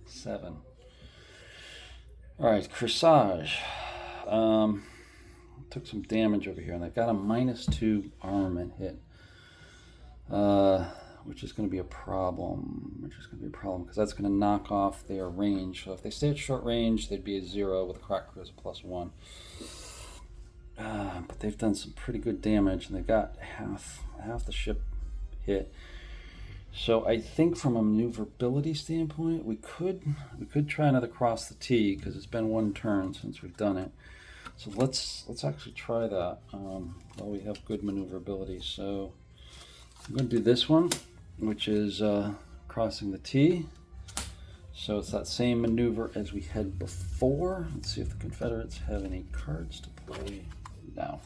Speaker 1: 7. All right, Kearsarge took some damage over here, and they got a -2 armament hit, which is going to be a problem. Because that's going to knock off their range. So if they stay at short range, they'd be a 0 with a crack crew as a +1. But they've done some pretty good damage, and they've got half the ship hit. So I think from a maneuverability standpoint, we could try another cross the T, because it's been one turn since we've done it. So let's actually try that while we have good maneuverability. So I'm going to do this one, which is crossing the T. So it's that same maneuver as we had before. Let's see if the Confederates have any cards to play. No.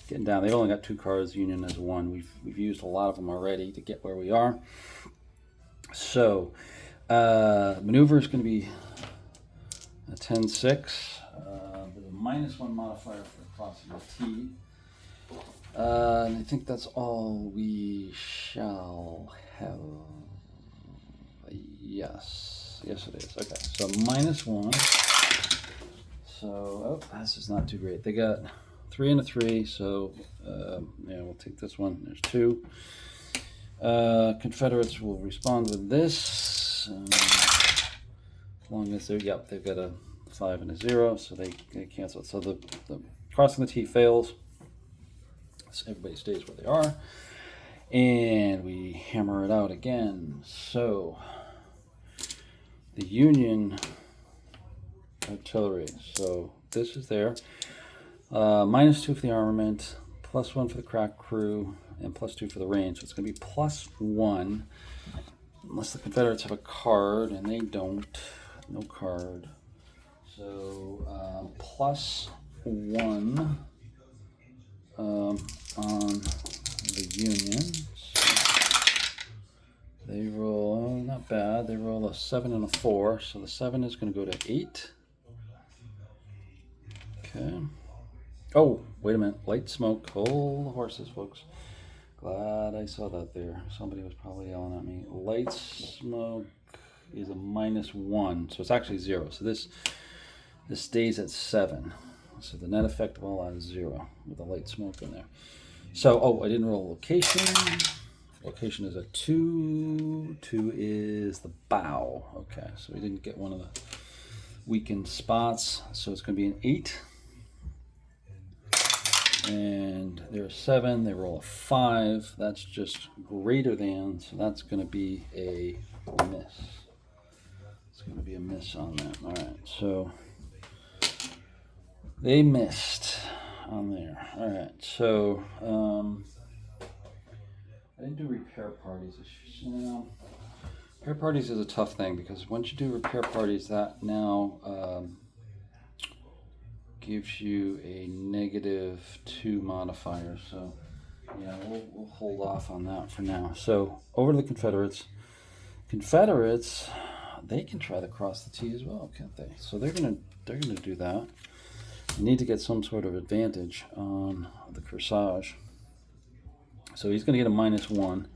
Speaker 1: Getting down. They've only got 2 cards. Union has 1. We've used a lot of them already to get where we are. So maneuver is going to be a 10-6. With a -1 modifier for crossing the T. And I think that's all we shall have. Yes, it is. Okay, so -1. So, oh, this is not too great. They got 3 and a 3, so yeah, we'll take this one. There's 2. Confederates will respond with this. As long as they've got a 5 and a 0, so they cancel it. So the crossing the T fails. So everybody stays where they are. And we hammer it out again. So the Union artillery. So this is there. -2 for the armament, +1 for the crack crew, and +2 for the range. So it's going to be +1, unless the Confederates have a card, and they don't. No card. So +1 on the Union. So they roll, not bad. They roll a 7 and a 4. So the 7 is going to go to 8. Okay. Oh, wait a minute. Light smoke. Hold the horses, folks. Glad I saw that there. Somebody was probably yelling at me. Light smoke is a -1. So it's actually 0. So this stays at 7. So the net effect of all that is 0 with the light smoke in there. So, oh, I didn't roll location. Location is a 2. 2 is the bow. Okay, so we didn't get one of the weakened spots. So it's going to be an 8. And they're 7. They roll a 5. That's just greater than. So that's going to be a miss. It's going to be a miss on that. All right, so they missed on there. All right, so I didn't do repair parties. Repair parties is a tough thing, because once you do repair parties, that now gives you a -2 modifier. So yeah, we'll hold off on that for now. So over to the Confederates. Confederates, they can try to cross the T as well, can't they? So they're gonna do that. They need to get some sort of advantage on the Kearsarge. So he's gonna get a -1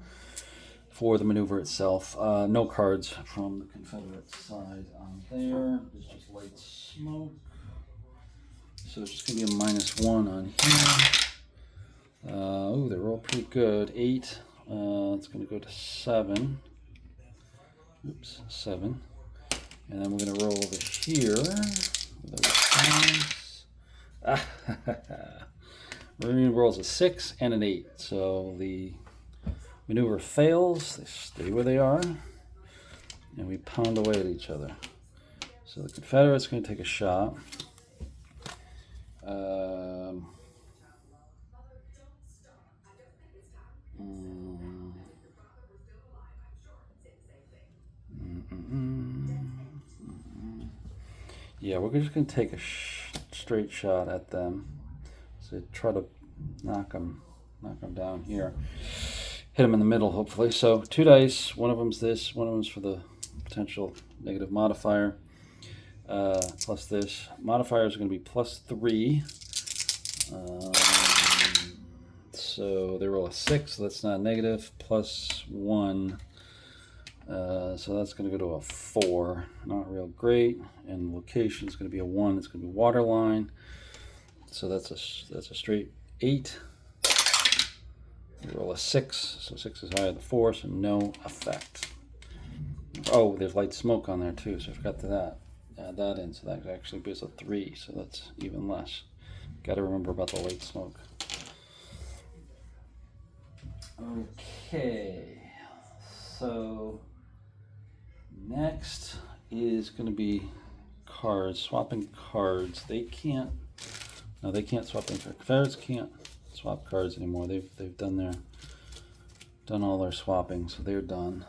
Speaker 1: for the maneuver itself. No cards from the Confederate side on there. There's just light smoke. So it's just going to be a -1 on here. Oh, they're all pretty good. 8. It's going to go to 7. Oops, 7. And then we're going to roll over here. Marine rolls a 6 and an 8. So the maneuver fails. They stay where they are. And we pound away at each other. So the Confederate's going to take a shot. Yeah, we're just going to take a straight shot at them. So try to knock them down here. Hit them in the middle, hopefully. So 2 dice. One of them's this. One of them's for the potential negative modifier. Plus this. Modifiers are going to be +3. So they roll a 6, so that's not negative. +1. So that's going to go to a 4. Not real great. And location is going to be a 1. It's going to be waterline. So that's a straight 8. We roll a 6, so 6 is higher than 4, so no effect. Oh, there's light smoke on there too, so I forgot to add that in, so that actually gives a 3, so that's even less. Got to remember about the light smoke. Okay, so next is going to be cards, swapping cards. They can't, no, they can't swap them. Confederates can't swap cards anymore. They've done all their swapping, so they're done.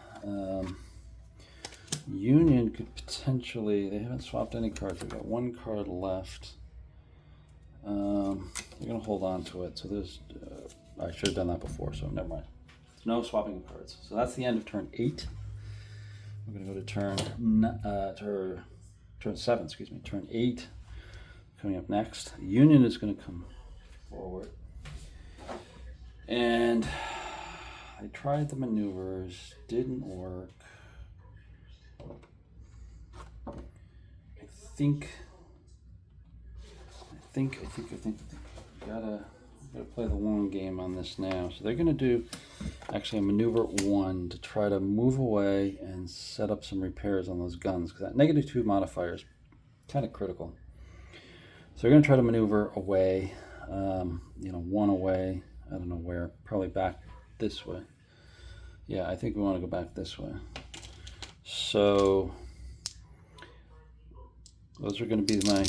Speaker 1: Union could potentially, they haven't swapped any cards. They've got one card left. They're going to hold on to it. So there's, I should have done that before, so never mind. There's no swapping of cards. So that's the end of turn 8. We're going to go to turn 7, excuse me, turn 8 coming up next. Union is going to come forward. And I tried the maneuvers, didn't work. I think gotta play the long game on this now. So they're gonna do actually a maneuver 1 to try to move away and set up some repairs on those guns, because that -2 modifier is kind of critical. So they're gonna try to maneuver away, one away. I don't know where, probably back this way. Yeah, I think we want to go back this way. So those are going to be my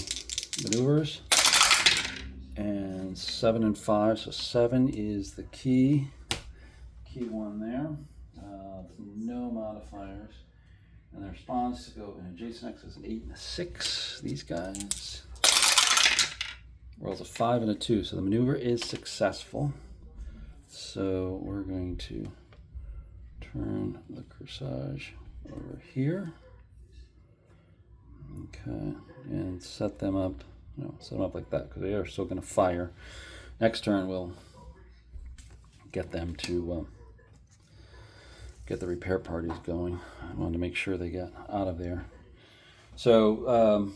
Speaker 1: maneuvers. And 7 and 5. So 7 is the key one there. No modifiers. And their response to go in adjacent X is an 8 and a 6. These guys. Rolls a 5 and a 2. So the maneuver is successful. So we're going to turn the Kearsarge over here. Okay, and set them up. Set them up like that, because they are still going to fire. Next turn we'll get them to get the repair parties going. I wanted to make sure they get out of there. So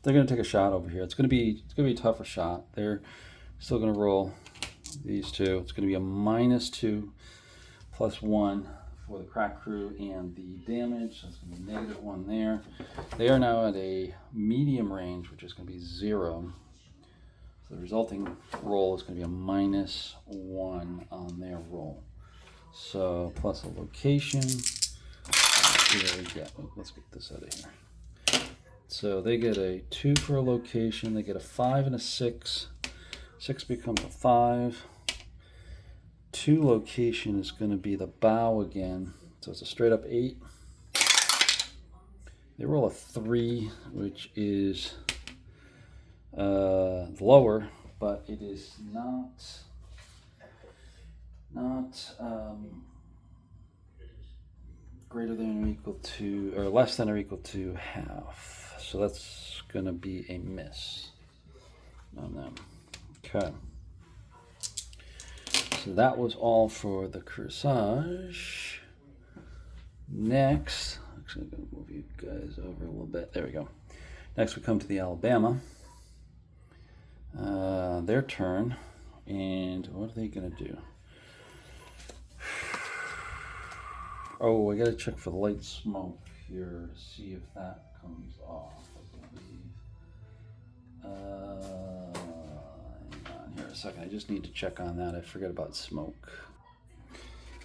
Speaker 1: they're going to take a shot over here. It's going to be a tougher shot. They're still going to roll these two. It's going to be a -2 +1 for the crack crew and the damage. So it's going to be -1 there. They are now at a medium range, which is going to be 0. So the resulting roll is going to be a -1 on their roll. So plus a location. Let's get this out of here. So they get a 2 for a location. They get a 5 and a 6. 6 becomes a 5. 2 location is going to be the bow again. So it's a straight up 8. They roll a 3, which is lower, but it is not greater than or equal to, or less than or equal to half. So that's going to be a miss on them. Okay. So that was all for the Kearsarge. Next, actually I'm going to move you guys over a little bit. There we go. Next we come to the Alabama. Their turn. And what are they going to do? Oh, I got to check for the light smoke here to see if that comes off. Hang on here a second. I just need to check on that. I forget about smoke.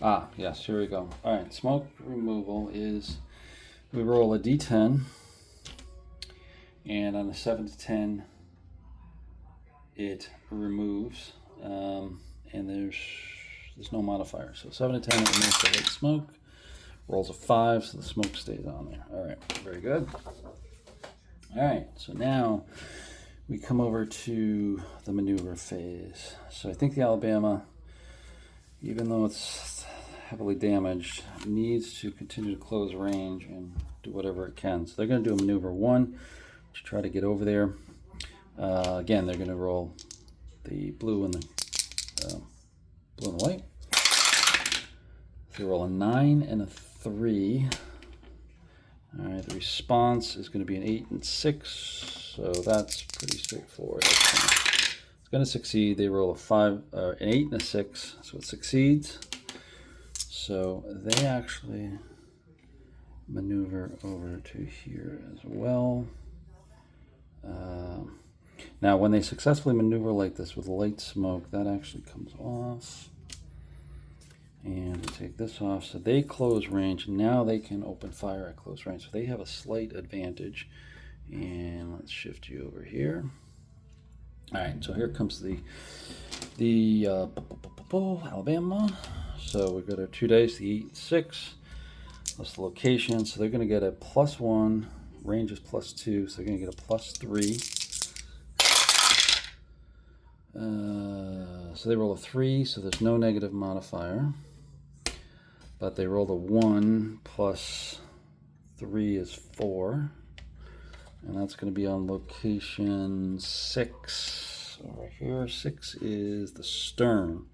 Speaker 1: Ah, yes, here we go. All right, smoke removal is we roll a d10, and on a 7 to 10, it removes, and there's no modifier. So 7 to 10, it removes the light smoke. Rolls a 5, so the smoke stays on there. All right, very good. All right, so now we come over to the maneuver phase. So I think the Alabama, even though it's heavily damaged, needs to continue to close range and do whatever it can. So they're going to do a maneuver 1 to try to get over there. Again, they're going to roll the blue and the white. So they roll a 9 and a 3. All right, the response is going to be an 8 and 6, so that's pretty straightforward. It's going to succeed. They roll a 5, an 8 and a 6, so it succeeds. So they actually maneuver over to here as well. Now, when they successfully maneuver like this with light smoke, that actually comes off. And we take this off, so they close range. Now they can open fire at close range, so they have a slight advantage. And let's shift you over here. All right, so here comes the Alabama. So we've got our 2 dice, the 8 and 6, plus the location. So they're going to get a +1. Range is +2, so they're going to get a +3. So they roll a 3, so there's no negative modifier. But they rolled a 1 plus 3 is 4. And that's going to be on location 6. Over here, 6 is the stern.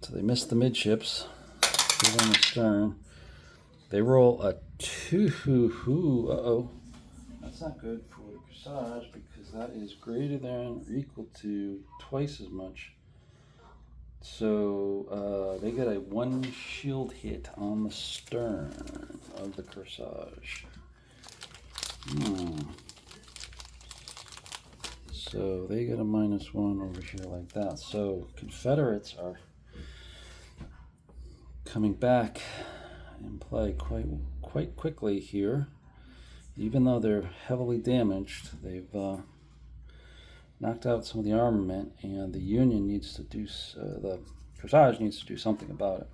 Speaker 1: So they missed the midships. Give them the stern. They roll a 2. Uh-oh. That's not good for the Kearsarge because that is greater than or equal to twice as much. So they get a 1 shield hit on the stern of the Kearsarge. So they get a -1 over here like that. So Confederates are coming back in play quite quickly here. Even though they're heavily damaged, they've knocked out some of the armament, and the Union needs to do, the Kearsarge needs to do something about it.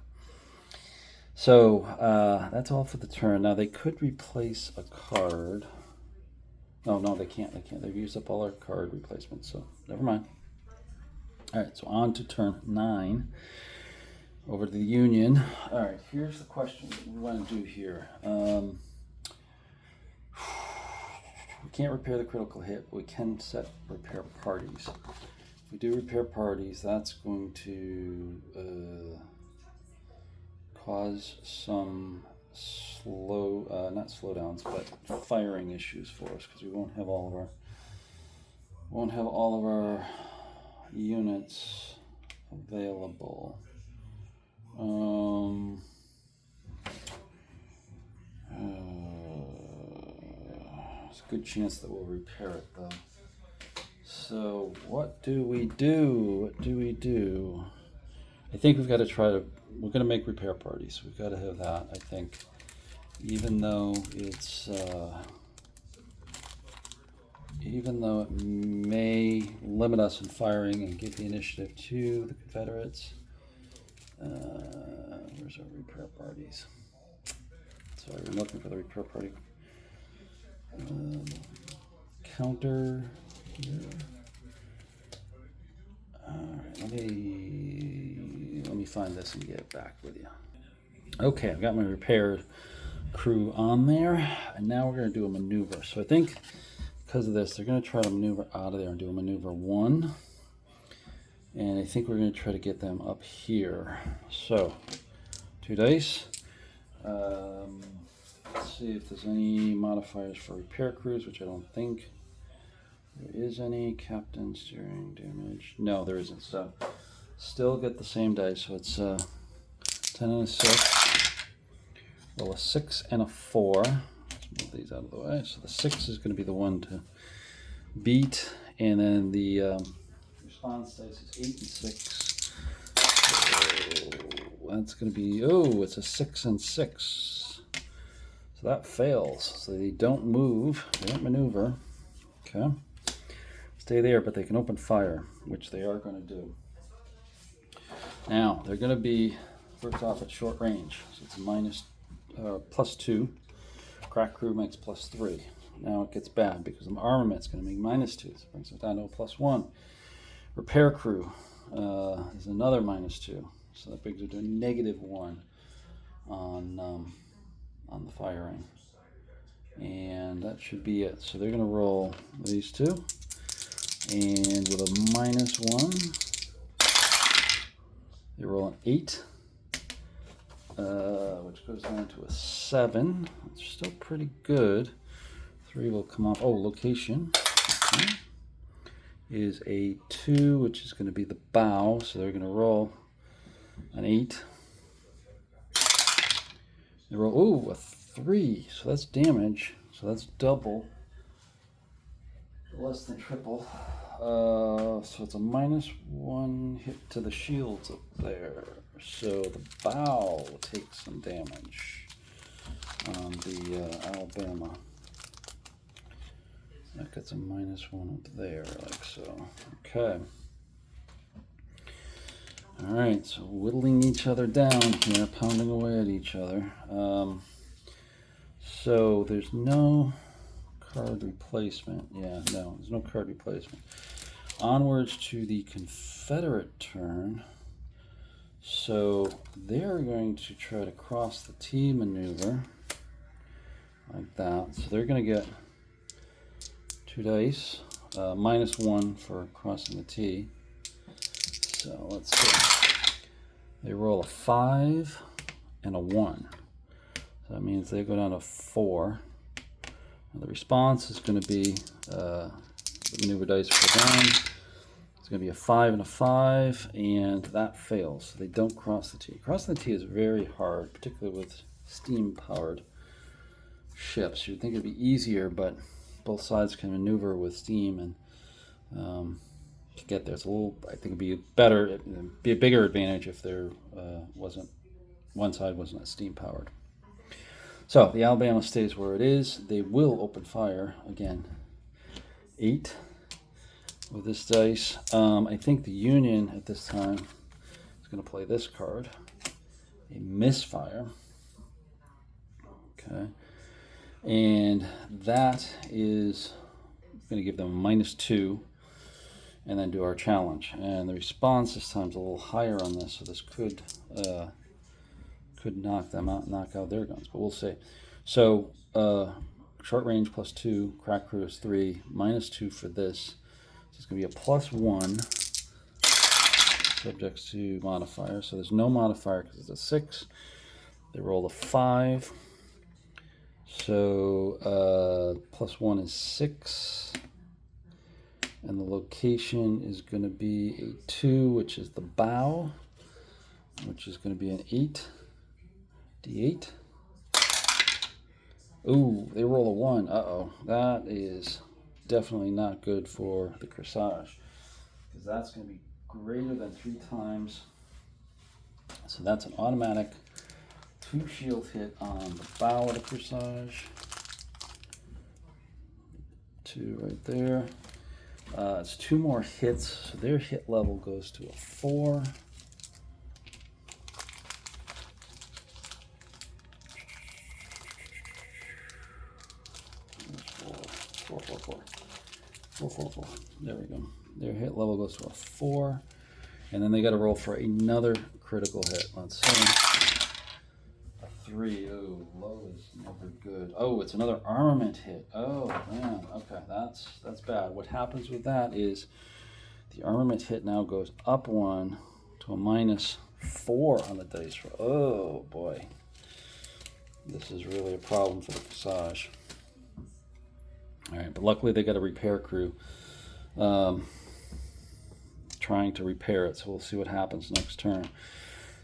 Speaker 1: So that's all for the turn. Now they could replace a card. No, they can't. They've used up all our card replacements, so never mind. All right, so on to turn 9. Over to the Union. All right, here's the question that we want to do here. We can't repair the critical hit, but we can set repair parties. If we do repair parties, that's going to cause some not slowdowns, but firing issues for us because we won't have all of our units available. There's a good chance that we'll repair it though. So what do we do? I think we've got to we're going to make repair parties. We've got to have that, I think. Even though it may limit us in firing and give the initiative to the Confederates. Where's our repair parties? Sorry, we're looking for the repair party. Counter here. Alright, let me find this and get back with you. Okay, I've got my repair crew on there, and now we're going to do a maneuver. So I think because of this, they're going to try to maneuver out of there and do a maneuver 1. And I think we're going to try to get them up here. So, 2 dice. Let's see if there's any modifiers for repair crews, which I don't think there is any. Captain, steering, damage. No, there isn't. So, still get the same dice. So it's 10 and a 6. Roll a 6 and a 4. Let's move these out of the way. So the 6 is going to be the one to beat, and then the response dice is 8 and 6. So that's going to be, it's a 6 and 6. So that fails. So they don't move, they don't maneuver. Okay. Stay there, but they can open fire, which they are going to do. Now, they're going to be, first off, at short range. So it's a +2. Crack crew makes +3. Now it gets bad because the armament's going to make -2. So it brings it down to a +1. Repair crew is another -2. So that brings it to a -1 on the firing. And that should be it. So they're going to roll these two. And with a -1, they roll an 8. Which goes down to a 7. It's still pretty good. 3 will come off. Oh, location is a 2, which is going to be the bow. So they're going to roll an 8. They roll, a 3. So that's damage. So that's double, less than triple. So it's a -1 hit to the shields up there. So the bow takes some damage on the Alabama. That gets a -1 up there, like so. Okay. All right, so whittling each other down here, pounding away at each other. So there's no card replacement. Yeah, no, there's no card replacement. Onwards to the Confederate turn. So they're going to try to cross the T maneuver like that. So they're going to get 2 dice, -1 for crossing the T. So let's see. They roll a 5 and a 1. So that means they go down to 4. Now the response is going to be the maneuver dice for them. It's going to be a 5 and a 5, and that fails. So they don't cross the T. Crossing the T is very hard, particularly with steam-powered ships. You'd think it'd be easier, but both sides can maneuver with steam and to get there. It's a little. I think it'd be better. It'd be a bigger advantage if there wasn't one side wasn't steam powered. So the Alabama stays where it is. They will open fire again. 8 with this dice. I think the Union at this time is going to play this card, a misfire. Okay, and that is going to give them a -2. And then do our challenge. And the response this time is a little higher on this, so this could knock them out, knock out their guns, but we'll see. So short range +2, crack crew is 3, -2 for this. So it's going to be a +1, subject to modifier. So there's no modifier because it's a 6. They roll a 5. So +1 is 6. And the location is going to be a 2, which is the bow, which is going to be an 8. D8. Ooh, they roll a 1. Uh-oh. That is definitely not good for the Kearsarge, because that's going to be greater than 3 times. So that's an automatic 2 shield hit on the bow of the Kearsarge. 2 right there. It's 2 more hits, so their hit level goes to a 4. Four. There we go. Their hit level goes to a 4, and then they got to roll for another critical hit. Let's see. A 3. Oh, low is never good. Oh, it's another armament hit. Oh man. Okay, that's bad. What happens with that is the armament hit now goes up 1 to a -4 on the dice roll. Oh boy. This is really a problem for the Kearsarge. All right, but luckily they got a repair crew trying to repair it, so we'll see what happens next turn.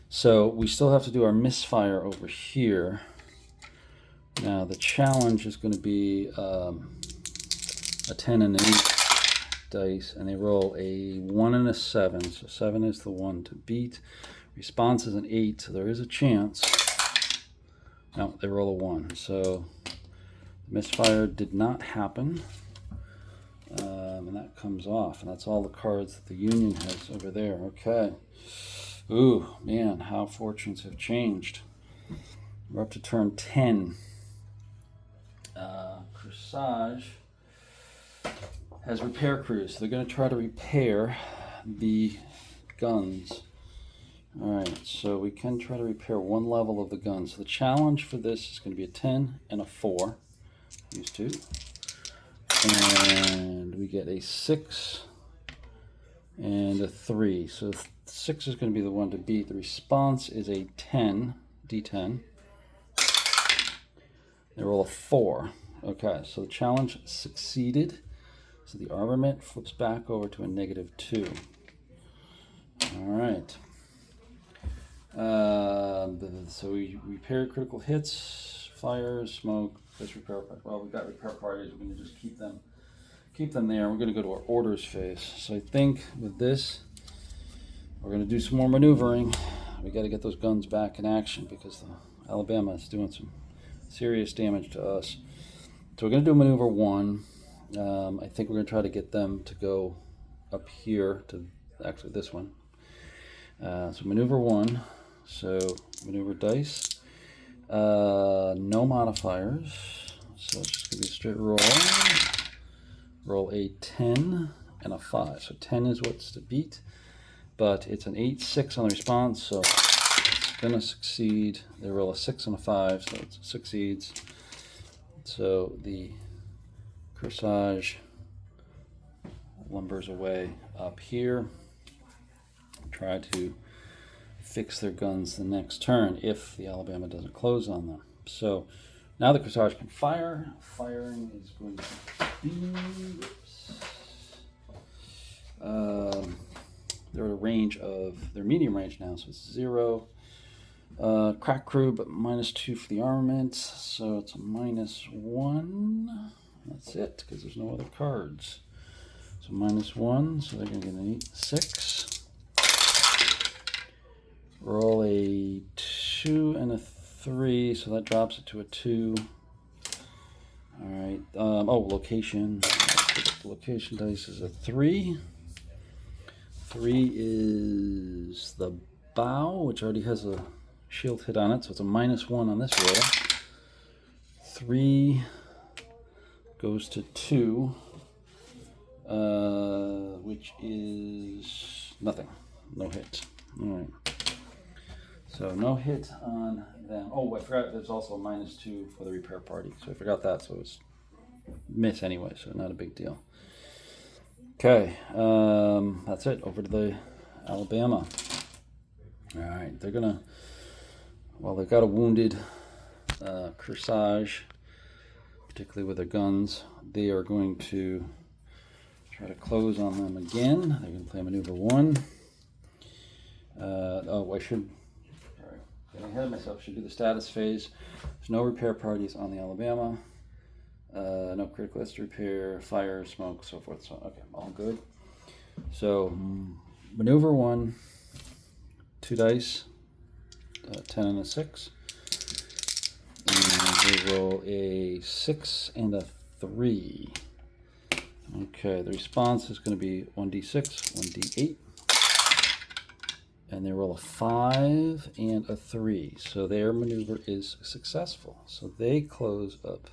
Speaker 1: So we still have to do our misfire over here. Now the challenge is going to be a 10 and an 8 dice, and they roll a 1 and a 7. So 7 is the one to beat. Response is an 8, so there is a chance. No, they roll a 1. So misfire did not happen, and that comes off, and that's all the cards that the Union has over there. Okay. Ooh, man, how fortunes have changed. We're up to turn 10. Kearsarge has repair crews, so they're going to try to repair the guns. All right, so we can try to repair 1 level of the guns. So the challenge for this is going to be a 10 and a 4. Use 2. And we get a 6 and a 3. So 6 is going to be the one to beat. The response is a 10, D10. They roll a 4. Okay, so the challenge succeeded. So the armament flips back over to a -2. All right. So we repair critical hits, fire, smoke, repair. Well, we've got repair parties. We're going to just keep them keep them there. We're going to go to our orders phase. So I think with this, we're going to do some more maneuvering. We got to get those guns back in action because the Alabama is doing some serious damage to us. So we're going to do maneuver 1. I think we're going to try to get them to go up here to actually this one. So maneuver 1. So maneuver dice. No modifiers. So it's just going to be a straight roll. Roll a 10 and a 5. So 10 is what's to beat, but it's an 8-6 on the response, so it's going to succeed. They roll a 6 and a 5, so it succeeds. So the Kearsarge lumbers away up here. Try to fix their guns the next turn if the Alabama doesn't close on them. So now the Kearsarge can fire. Firing is going to be, they're at a range of, they're medium range now, so it's 0. Crack crew, but -2 for the armament, so it's a -1. That's it, because there's no other cards. So -1, so they're going to get an 8-6. Roll a 2 and a 3, so that drops it to a 2. All right. Location. The location dice is a 3. 3 is the bow, which already has a shield hit on it, so it's a -1 on this roll. 3 goes to 2, which is nothing. No hit. All right. So no hit on them. Oh, I forgot there's also a -2 for the repair party. So I forgot that, so it was miss anyway, so not a big deal. Okay, that's it. Over to the Alabama. All right, they're gonna, well, they've got a wounded Kearsarge, particularly with their guns. They are going to try to close on them again. They're going to play maneuver 1. I should, sorry, getting ahead of myself, should do the status phase. There's no repair parties on the Alabama. No critical list repair, fire, smoke, so forth. So, okay, all good. So, maneuver 1, 2 dice, 10 and a 6. And we roll a 6 and a 3. Okay, the response is going to be 1d6, 1d8. And they roll a 5 and a 3. So their maneuver is successful. So they close up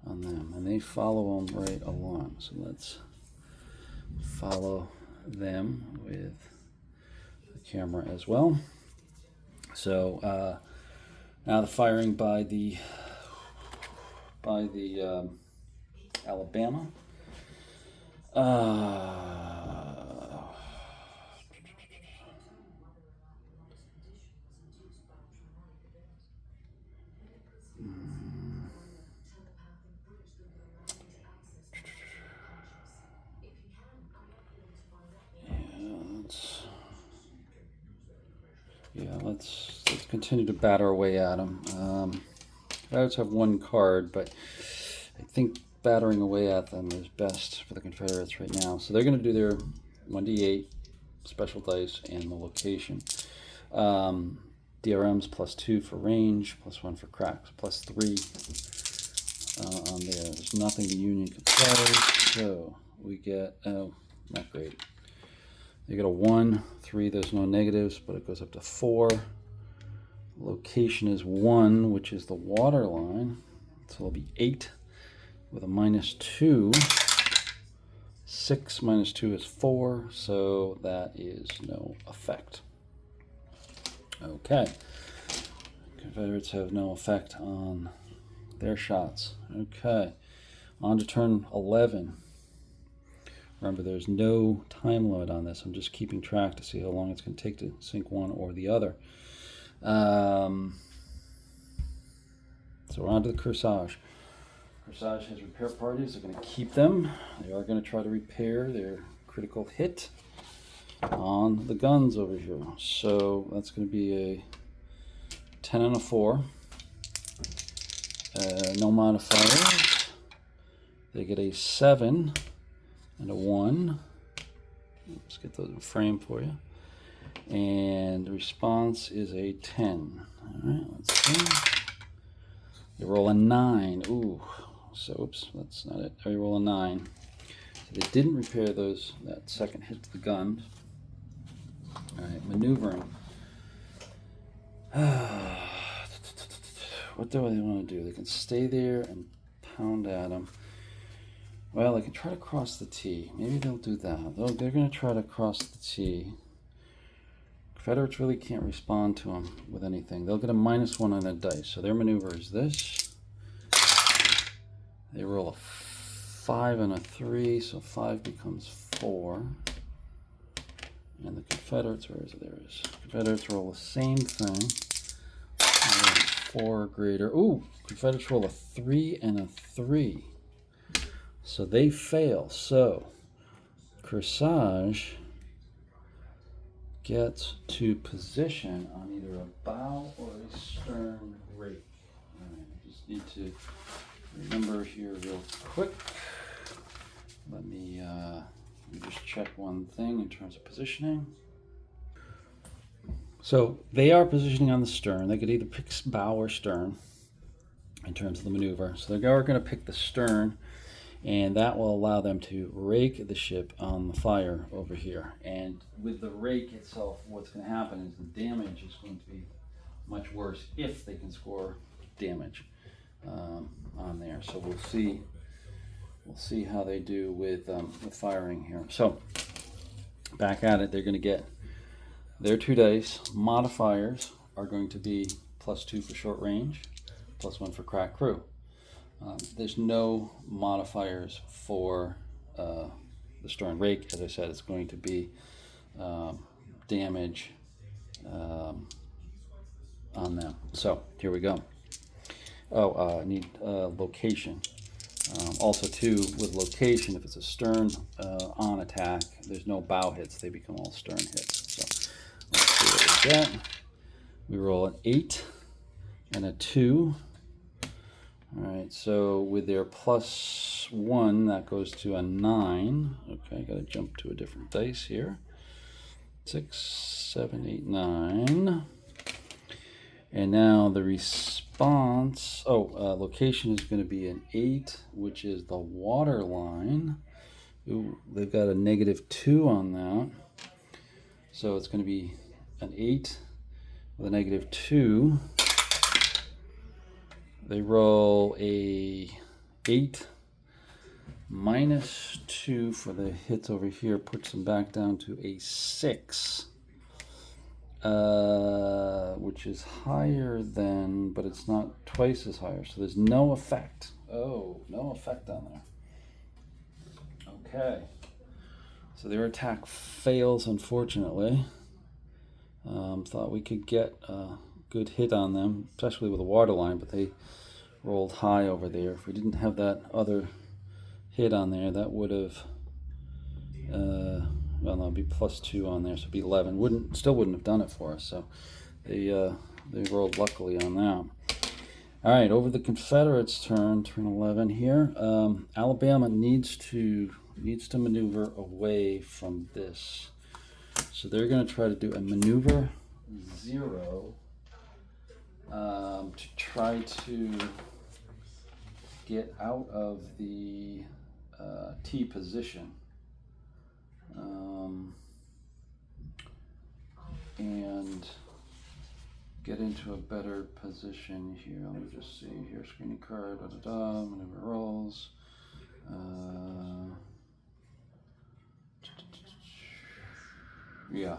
Speaker 1: on them, and they follow them right along. So let's follow them with the camera as well. So now the firing by the Alabama. Let's continue to batter away at them. Confederates have 1 card, but I think battering away at them is best for the Confederates right now. So they're going to do their 1d8 special dice and the location. DRM's +2 for range, +1 for cracks, +3 on there. There's nothing the Union can play, so we get, oh, not great. You get a 1, 3, there's no negatives, but it goes up to 4. Location is 1, which is the water line, so it'll be 8 with a -2. 6 minus 2 is 4, so that is no effect. Okay. Confederates have no effect on their shots. Okay. On to turn 11. Remember, there's no time limit on this. I'm just keeping track to see how long it's going to take to sink one or the other. So we're on to the Kearsarge. Kearsarge has repair parties. They're going to keep them. They are going to try to repair their critical hit on the guns over here. So that's going to be a 10 and a 4. No modifiers. They get a 7 and a 1. Let's get those in frame for you. And the response is a 10. All right, let's see. They roll a 9. Ooh, so oops, that's not it. They roll a 9. So they didn't repair that second hit to the gun. All right, maneuvering. What do they want to do? They can stay there and pound at them. Well, they can try to cross the T. Maybe they'll do that. They're going to try to cross the T. Confederates really can't respond to them with anything. They'll get a -1 on their dice. So their maneuver is this. They roll a 5 and a 3, so 5 becomes 4. And the Confederates, where is it? There it is. Confederates roll the same thing. 4 or greater. Ooh, Confederates roll a 3 and a 3. So they fail. So Kearsarge gets to position on either a bow or a stern rake. All right, I just need to remember here real quick. Let me just check one thing in terms of positioning. So they are positioning on the stern. They could either pick bow or stern in terms of the maneuver. So they are going to pick the stern, and that will allow them to rake the ship on the fire over here. And with the rake itself, what's going to happen is the damage is going to be much worse if they can score damage on there. So we'll see how they do with firing here. So back at it, they're going to get their 2 dice. Modifiers are going to be +2 for short range, +1 for crack crew. There's no modifiers for the stern rake. As I said, it's going to be damage on them. So here we go. Oh, I need location. Also, too, with location, if it's a stern on attack, there's no bow hits. They become all stern hits. So let's see what we get. We roll an 8 and a 2. All right, so with their +1, that goes to a 9. Okay, I got to jump to a different dice here. 6, 7, 8, 9. And now the response, location is going to be an 8, which is the water line. Ooh, they've got a -2 on that. So it's going to be an 8 with a -2. They roll a 8 -2 for the hits over here, puts them back down to a 6. Which is higher than, but it's not twice as higher. So there's no effect. Oh, no effect on there. Okay. So their attack fails, unfortunately. Thought we could get a good hit on them, especially with a water line, but they rolled high over there. If we didn't have that other hit on there, that would have... well, no, it'd be +2 on there, so it'd be 11. Still wouldn't have done it for us. So they rolled luckily on that. All right, over the Confederates' turn 11 here. Alabama needs to maneuver away from this. So they're going to try to do a maneuver 0 to try to get out of the T position. And get into a better position here. Let me just see here. Screening card, maneuver rolls. Yeah.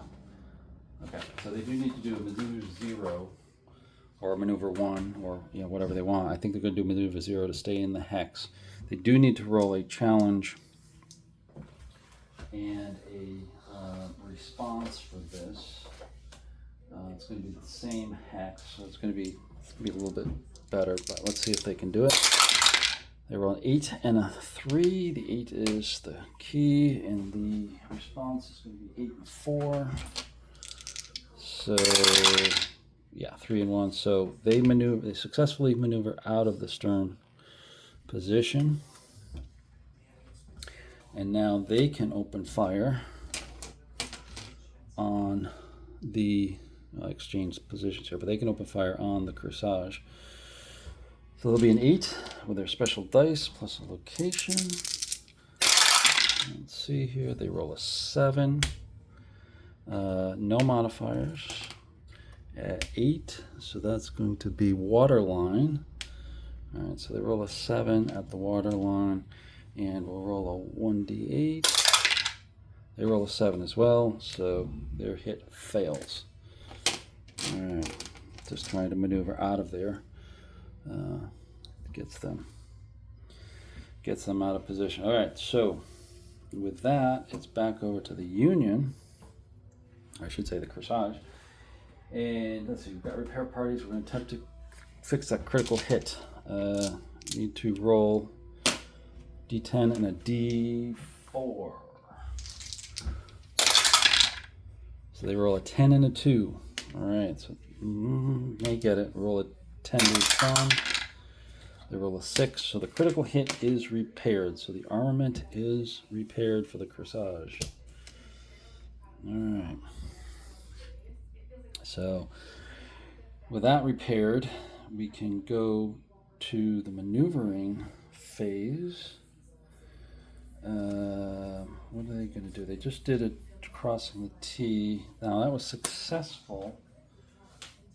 Speaker 1: Okay, so they do need to do a maneuver 0 or a maneuver 1 or whatever they want. I think they're going to do maneuver 0 to stay in the hex. They do need to roll a challenge and a response for this. It's going to be the same hex, so it's going to be a little bit better, but let's see if they can do it. They roll an 8 and a 3. The 8 is the key, and the response is going to be 8 and 4. So, yeah, 3 and 1. So they successfully maneuver out of the stern position. And now they can open fire on the, I'll exchange positions here, but they can open fire on the Kearsarge. So there'll be an 8 with their special dice plus a location. Let's see here, they roll a 7. No modifiers. At 8, so that's going to be water line. All right, so they roll a 7 at the water line, and we'll roll a 1d8. They roll a 7 as well, so their hit fails. All right, just trying to maneuver out of there. Gets them out of position. All right, so with that, it's back over to the Union. I should say the Kearsarge. And let's see, we've got repair parties. We're going to attempt to fix that critical hit. Need to roll D10 and a D4. So they roll a 10 and a 2. All right, so may get it. Roll a 10 D10. They roll a 6. So the critical hit is repaired. So the armament is repaired for the Kearsarge. All right. So with that repaired, we can go to the maneuvering phase. What are they going to do? They just did it crossing the T. Now that was successful.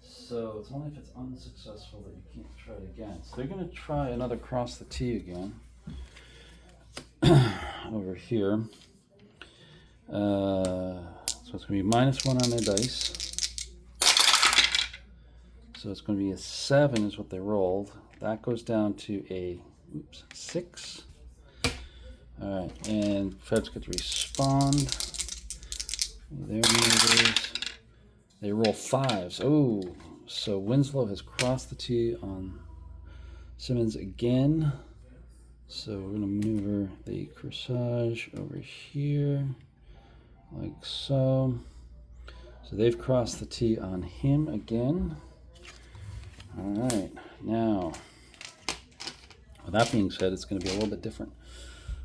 Speaker 1: So it's only if it's unsuccessful that you can't try it again. So they're going to try another cross the T again. Over here. So it's going to be -1 on their dice. So it's going to be a 7 is what they rolled. That goes down to a 6. All right, and Feds get to respond. Their maneuvers. They roll 5s. Oh, so Winslow has crossed the T on Simmons again. So we're going to maneuver the Kearsarge over here, like so. So they've crossed the T on him again. All right, now, with that being said, it's going to be a little bit different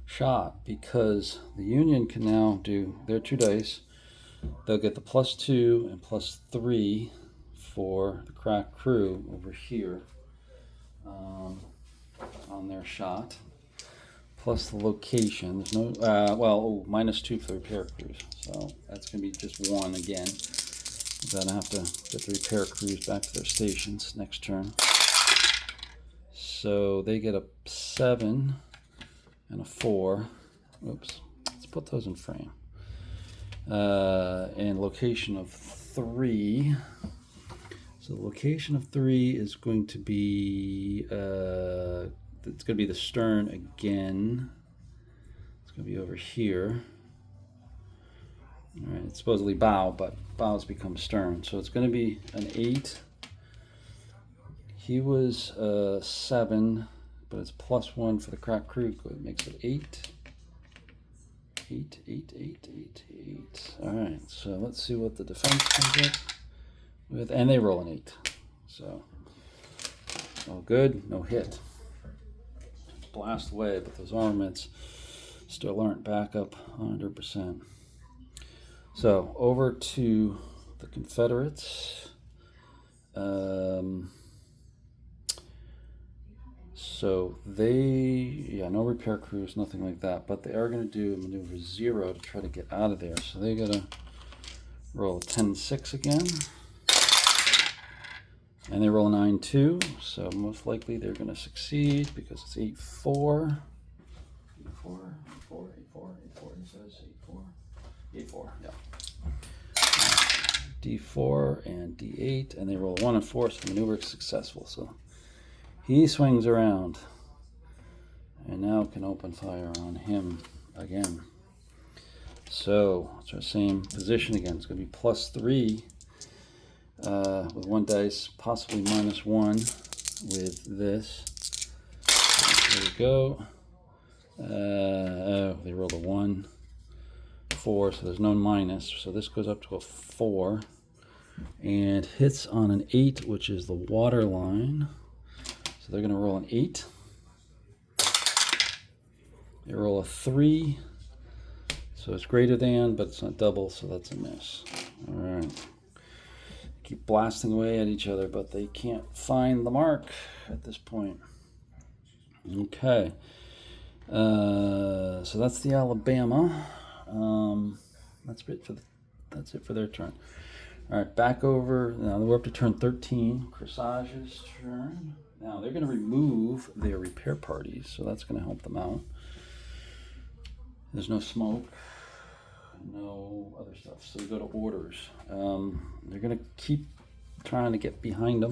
Speaker 1: shot because the Union can now do their 2 dice. They'll get the +2 and +3 for the crack crew over here on their shot, plus the location. There's no, -2 for the repair crews. So that's going to be just 1 again. Then I have to get the repair crews back to their stations next turn. So they get a 7 and a 4. Oops, let's put those in frame. And location of 3. So the location of 3 is going to be, it's going to be the stern again. It's going to be over here. All right, it's supposedly bow, but bows become stern. So it's going to be an 8. He was 7, but it's +1 for the crack crew. It makes it 8. 8, 8, 8, 8, 8. All right, so let's see what the defense comes up with. And they roll an 8. So, all good, no hit. Blast away, but those armaments still aren't back up 100%. So over to the Confederates. So they, no repair crews, nothing like that, but they are going to do maneuver 0 to try to get out of there. So they got to roll a 10-6 again. And they roll a 9-2, so most likely they're going to succeed because it's 8-4. 8-4, 8-4, 8-4, 8-4, it says 8-4. 8-4, yeah. D4 and D8, and they roll a 1 and 4, so the maneuver is successful. So he swings around and now can open fire on him again. So it's our same position again. It's going to be +3 with 1 dice, possibly -1 with this. There we go. They rolled a 1, 4, so there's no minus. So this goes up to a 4 and hits on an 8, which is the water line. So they're going to roll an 8. They roll a 3 So it's greater than, but it's not double, so that's a miss. All right. Keep blasting away at each other, but they can't find the mark at this point. Okay. So that's the Alabama. That's it for their turn. All right, back over. Now we're up to turn 13. Kearsarge's turn. Now they're going to remove their repair parties, so that's going to help them out. There's no smoke, no other stuff. So we go to orders. They're going to keep trying to get behind them.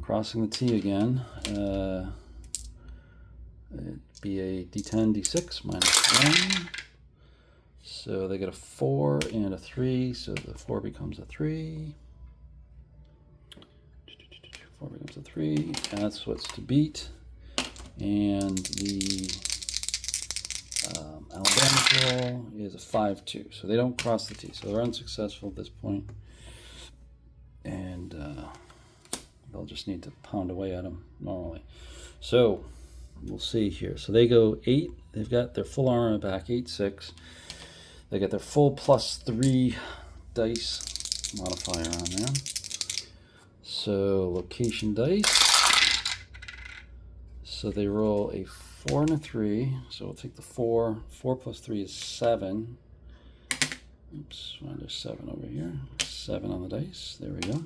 Speaker 1: Crossing the T again. It'd be a D10, D6 -1. So they get a 4 and a 3, so the 4 becomes a 3. 4 becomes a 3, and that's what's to beat. And the Alabama's roll is a 5-2, so they don't cross the T, so they're unsuccessful at this point. And they'll just need to pound away at them normally. So we'll see here. So they go 8. They've got their full armor back, 8-6. They get their full +3 dice modifier on there. So location dice. So they roll a 4 and a 3. So we'll take the 4. 4 + 3 is 7. Oops, there's 7 over here. 7 on the dice. There we go.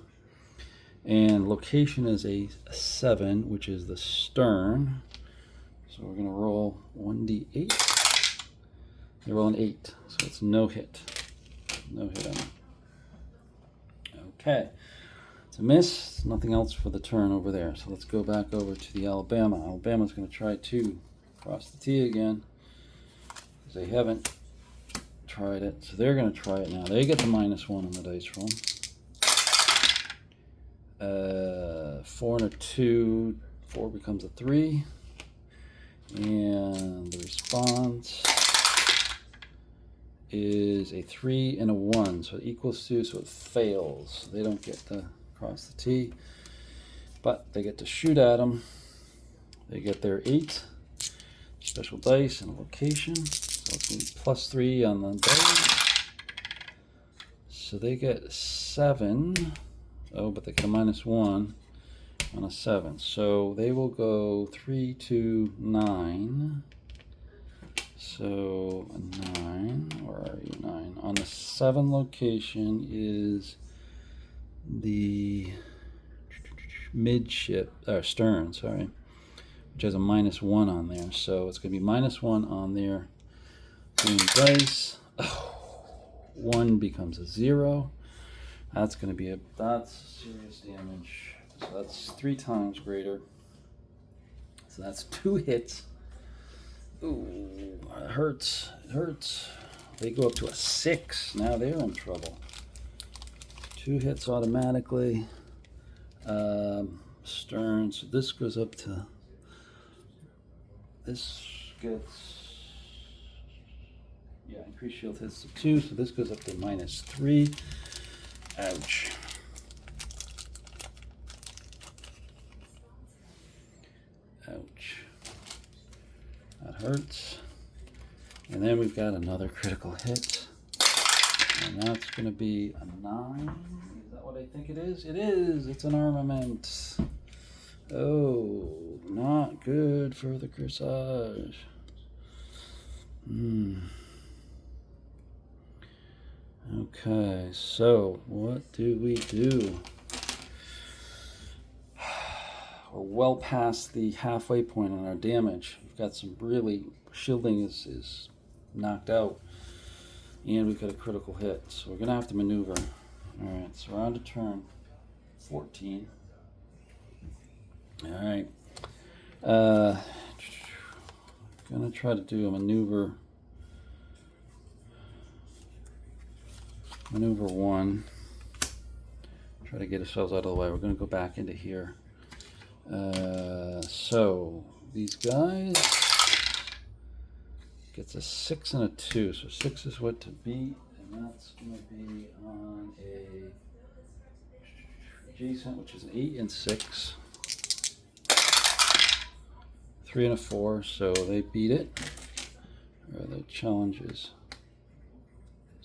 Speaker 1: And location is a 7, which is the stern. So we're going to roll 1d8. They roll an 8, so it's no hit. No hit on it. Okay. It's a miss. Nothing else for the turn over there. So let's go back over to the Alabama. Alabama's going to try to cross the T again, because they haven't tried it. So they're going to try it now. They get the -1 on the dice roll. 4 and a 2. 4 becomes a 3. And the response is a 3 and a 1. So it equals 2, so it fails. They don't get to cross the T, but they get to shoot at them. They get their 8 special dice and a location. So it's going to be +3 on the dice. So they get 7. Oh, but they get a -1 on a 7. So they will go 3, 2, 9. So a 9. Where are you? 9. On the 7 location is the midship, or stern, sorry, which has a -1 on there. So it's going to be -1 on their green dice. Oh, 1 becomes a 0. That's going to be that's serious damage. So that's 3 times greater. So that's 2 hits. Ooh, it hurts. It hurts. They go up to a 6. Now they're in trouble. 2 hits automatically. Stern. So this goes up to. This gets. Yeah, increased shield hits to 2. So this goes up to -3. Ouch. Ouch. That hurts. And then we've got another critical hit. And that's going to be a 9. Is that what I think it is? It is. It's an armament. Oh, not good for the Kearsarge. Okay, so what do we do? We're well past the halfway point on our damage. We've got some really, shielding is knocked out, and we've got a critical hit. So we're going to have to maneuver. All right, so we're on to turn 14. All right. Going to try to do a maneuver. Maneuver 1. Try to get ourselves out of the way. We're going to go back into here. So these guys gets a 6 and a 2. So 6 is what to beat, and that's going to be on a adjacent, which is an 8 and 6. 3 and a 4. So they beat it. Or the challenge is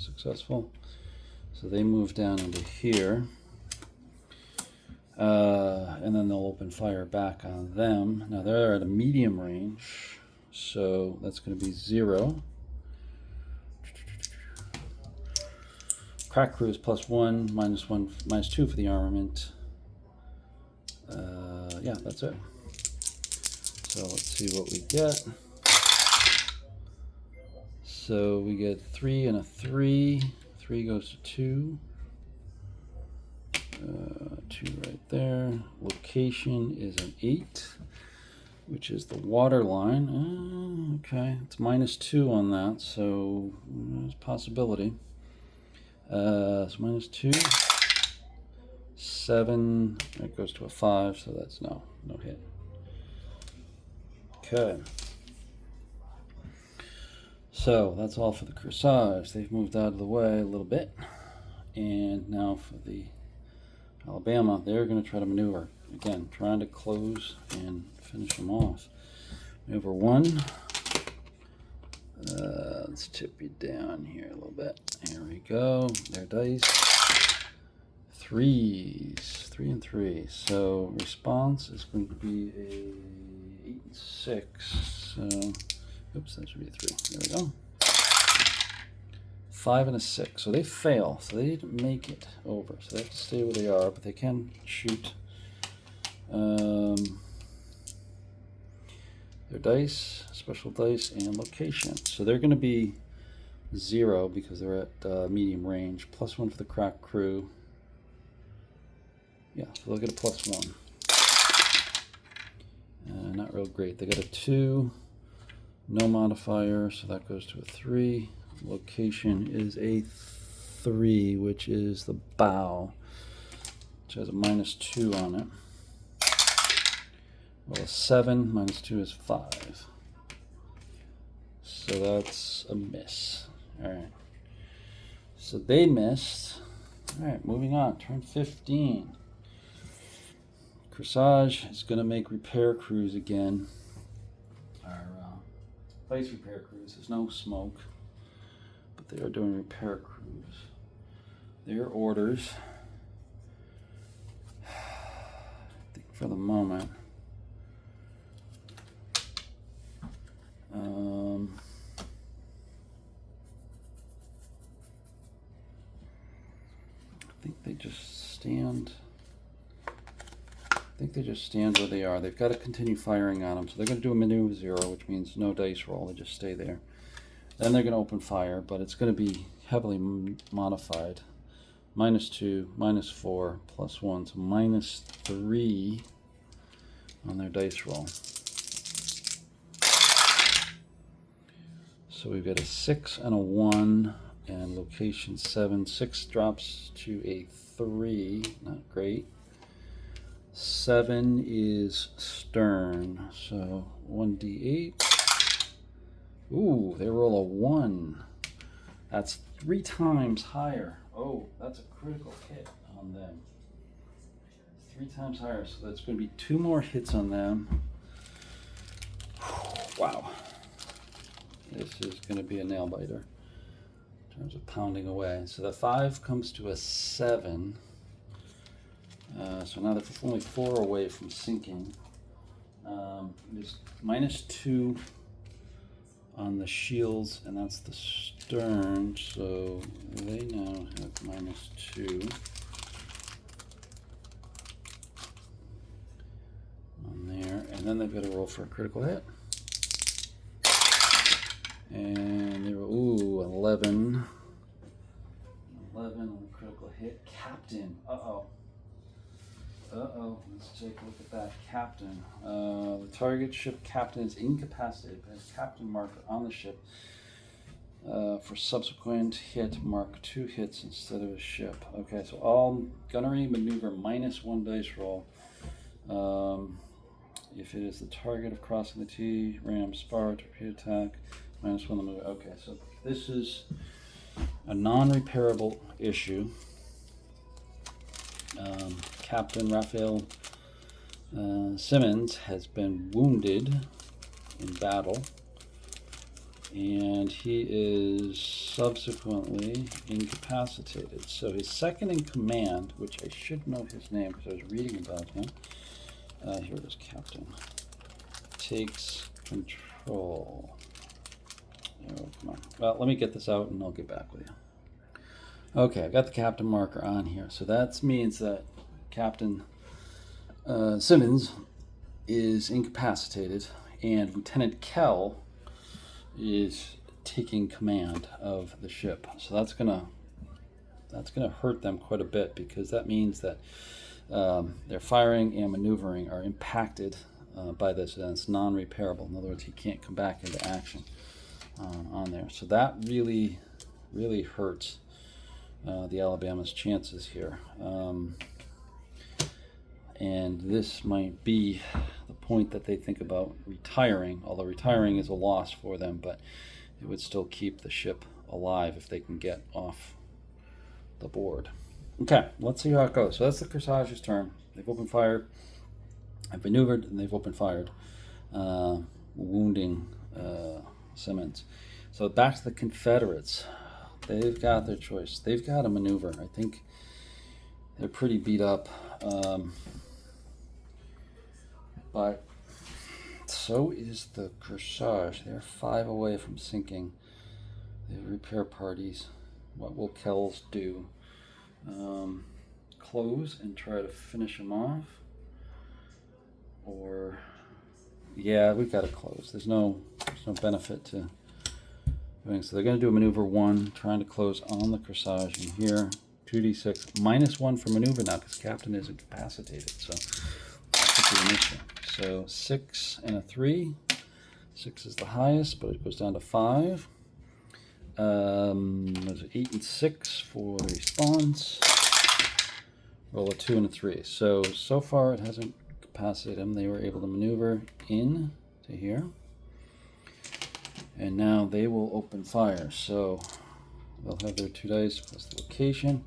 Speaker 1: successful. So they move down into here. And then they'll open fire back on them. Now they're at a medium range, so that's going to be 0. Crack crew is +1, -1, -2 for the armament. Yeah, that's it. So let's see what we get. So we get 3 and a 3. 3 goes to 2. 2 right there. Location is an 8, which is the water line. Okay, it's -2 on that, so there's a possibility. So -2. 7, it goes to a 5, so that's no hit. Okay. So that's all for the Kearsarge. They've moved out of the way a little bit. And now for the Alabama, they're going to try to maneuver. Again, trying to close and finish them off. Maneuver 1. Let's tip you down here a little bit. Here we go. Their dice. 3s. 3 and 3. So response is going to be a 8 and 6. So, oops, that should be a 3. There we go. 5 and a 6. So they fail. So they didn't make it over. So they have to stay where they are, but they can shoot their dice, special dice, and location. So they're going to be 0 because they're at medium range. +1 for the crack crew. Yeah, so they'll get a +1. Not real great. They got a 2, no modifier, so that goes to a 3. Location is a 3, which is the bow, which has a -2 on it. Well, a 7 -2 is 5. So that's a miss. All right. So they missed. All right, moving on. Turn 15. Kearsarge is going to make repair crews again. Our place repair crews. There's no smoke, but they are doing repair crews. Their orders, I think for the moment, I think they just stand. I think they just stand where they are. They've got to continue firing on them, so they're going to do a maneuver 0, which means no dice roll. They just stay there. Then they're going to open fire, but it's going to be heavily modified. -2, -4, +1, so -3 on their dice roll. So we've got a 6 and a 1, and location 7. 6 drops to a 3, not great. 7 is stern, so 1d8. Ooh, they roll a 1. That's 3 times higher. Oh, that's a critical hit on them. 3 times higher, so that's going to be 2 more hits on them. Wow. This is going to be a nail biter in terms of pounding away. So the 5 comes to a 7. So now they're only 4 away from sinking. There's -2 on the shields, and that's the stern, so they now have -2 on there, and then they've got to roll for a critical hit. And they roll, 11. 11 on the critical hit. Captain, let's take a look at that. Captain. The target ship captain is incapacitated, but has captain marker on the ship. For subsequent hit, mark 2 hits instead of a ship. Okay, so all gunnery maneuver -1 dice roll. If it is the target of crossing the T, ram, spar, torpedo attack, -1 the move. Okay, so this is a non-repairable issue. Captain Raphael Simmons has been wounded in battle, and he is subsequently incapacitated. So his second in command, which I should know his name because I was reading about him. Here it is, Captain. Takes control. Oh, come on. Well, let me get this out and I'll get back with you. Okay, I've got the captain marker on here. So that means that Captain Simmons is incapacitated and Lieutenant Kell is taking command of the ship. So that's gonna hurt them quite a bit, because that means that their firing and maneuvering are impacted by this, and it's non-repairable. In other words, he can't come back into action on there. So that really hurts the Alabama's chances here. And this might be the point that they think about retiring, although retiring is a loss for them, but it would still keep the ship alive if they can get off the board. Okay, let's see how it goes. So that's the Kearsarge's turn. They've opened fire, I've maneuvered, and they've opened fired, wounding Simmons. So back to the Confederates. They've got their choice. They've got to maneuver. I think they're pretty beat up. But so is the Kearsarge. They're 5 away from sinking. They have repair parties. What will Kells do? Close and try to finish them off? Or, yeah, we've got to close. There's no benefit to doing so. They're going to do a maneuver 1, trying to close on the Kearsarge. And here, 2d6, -1 for maneuver now, because Captain is incapacitated. So that could be an issue. So 6 and a 3. 6 is the highest, but it goes down to 5. There's 8 and 6 for the response. Roll a 2 and a 3. So far it hasn't incapacitated them. They were able to maneuver in to here. And now they will open fire. So they'll have their 2 dice plus the location,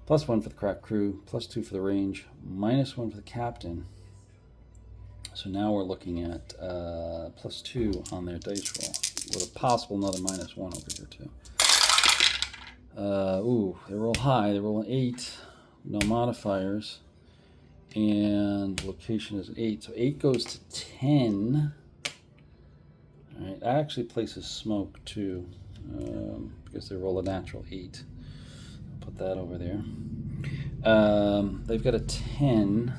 Speaker 1: +1 for the crack crew, +2 for the range, -1 for the captain. So now we're looking at +2 on their dice roll, with a possible another -1 over here too. They roll high. They roll an 8, no modifiers, and location is 8. So 8 goes to 10. All right, that actually places smoke too, because they roll a natural 8. I'll put that over there. They've got a 10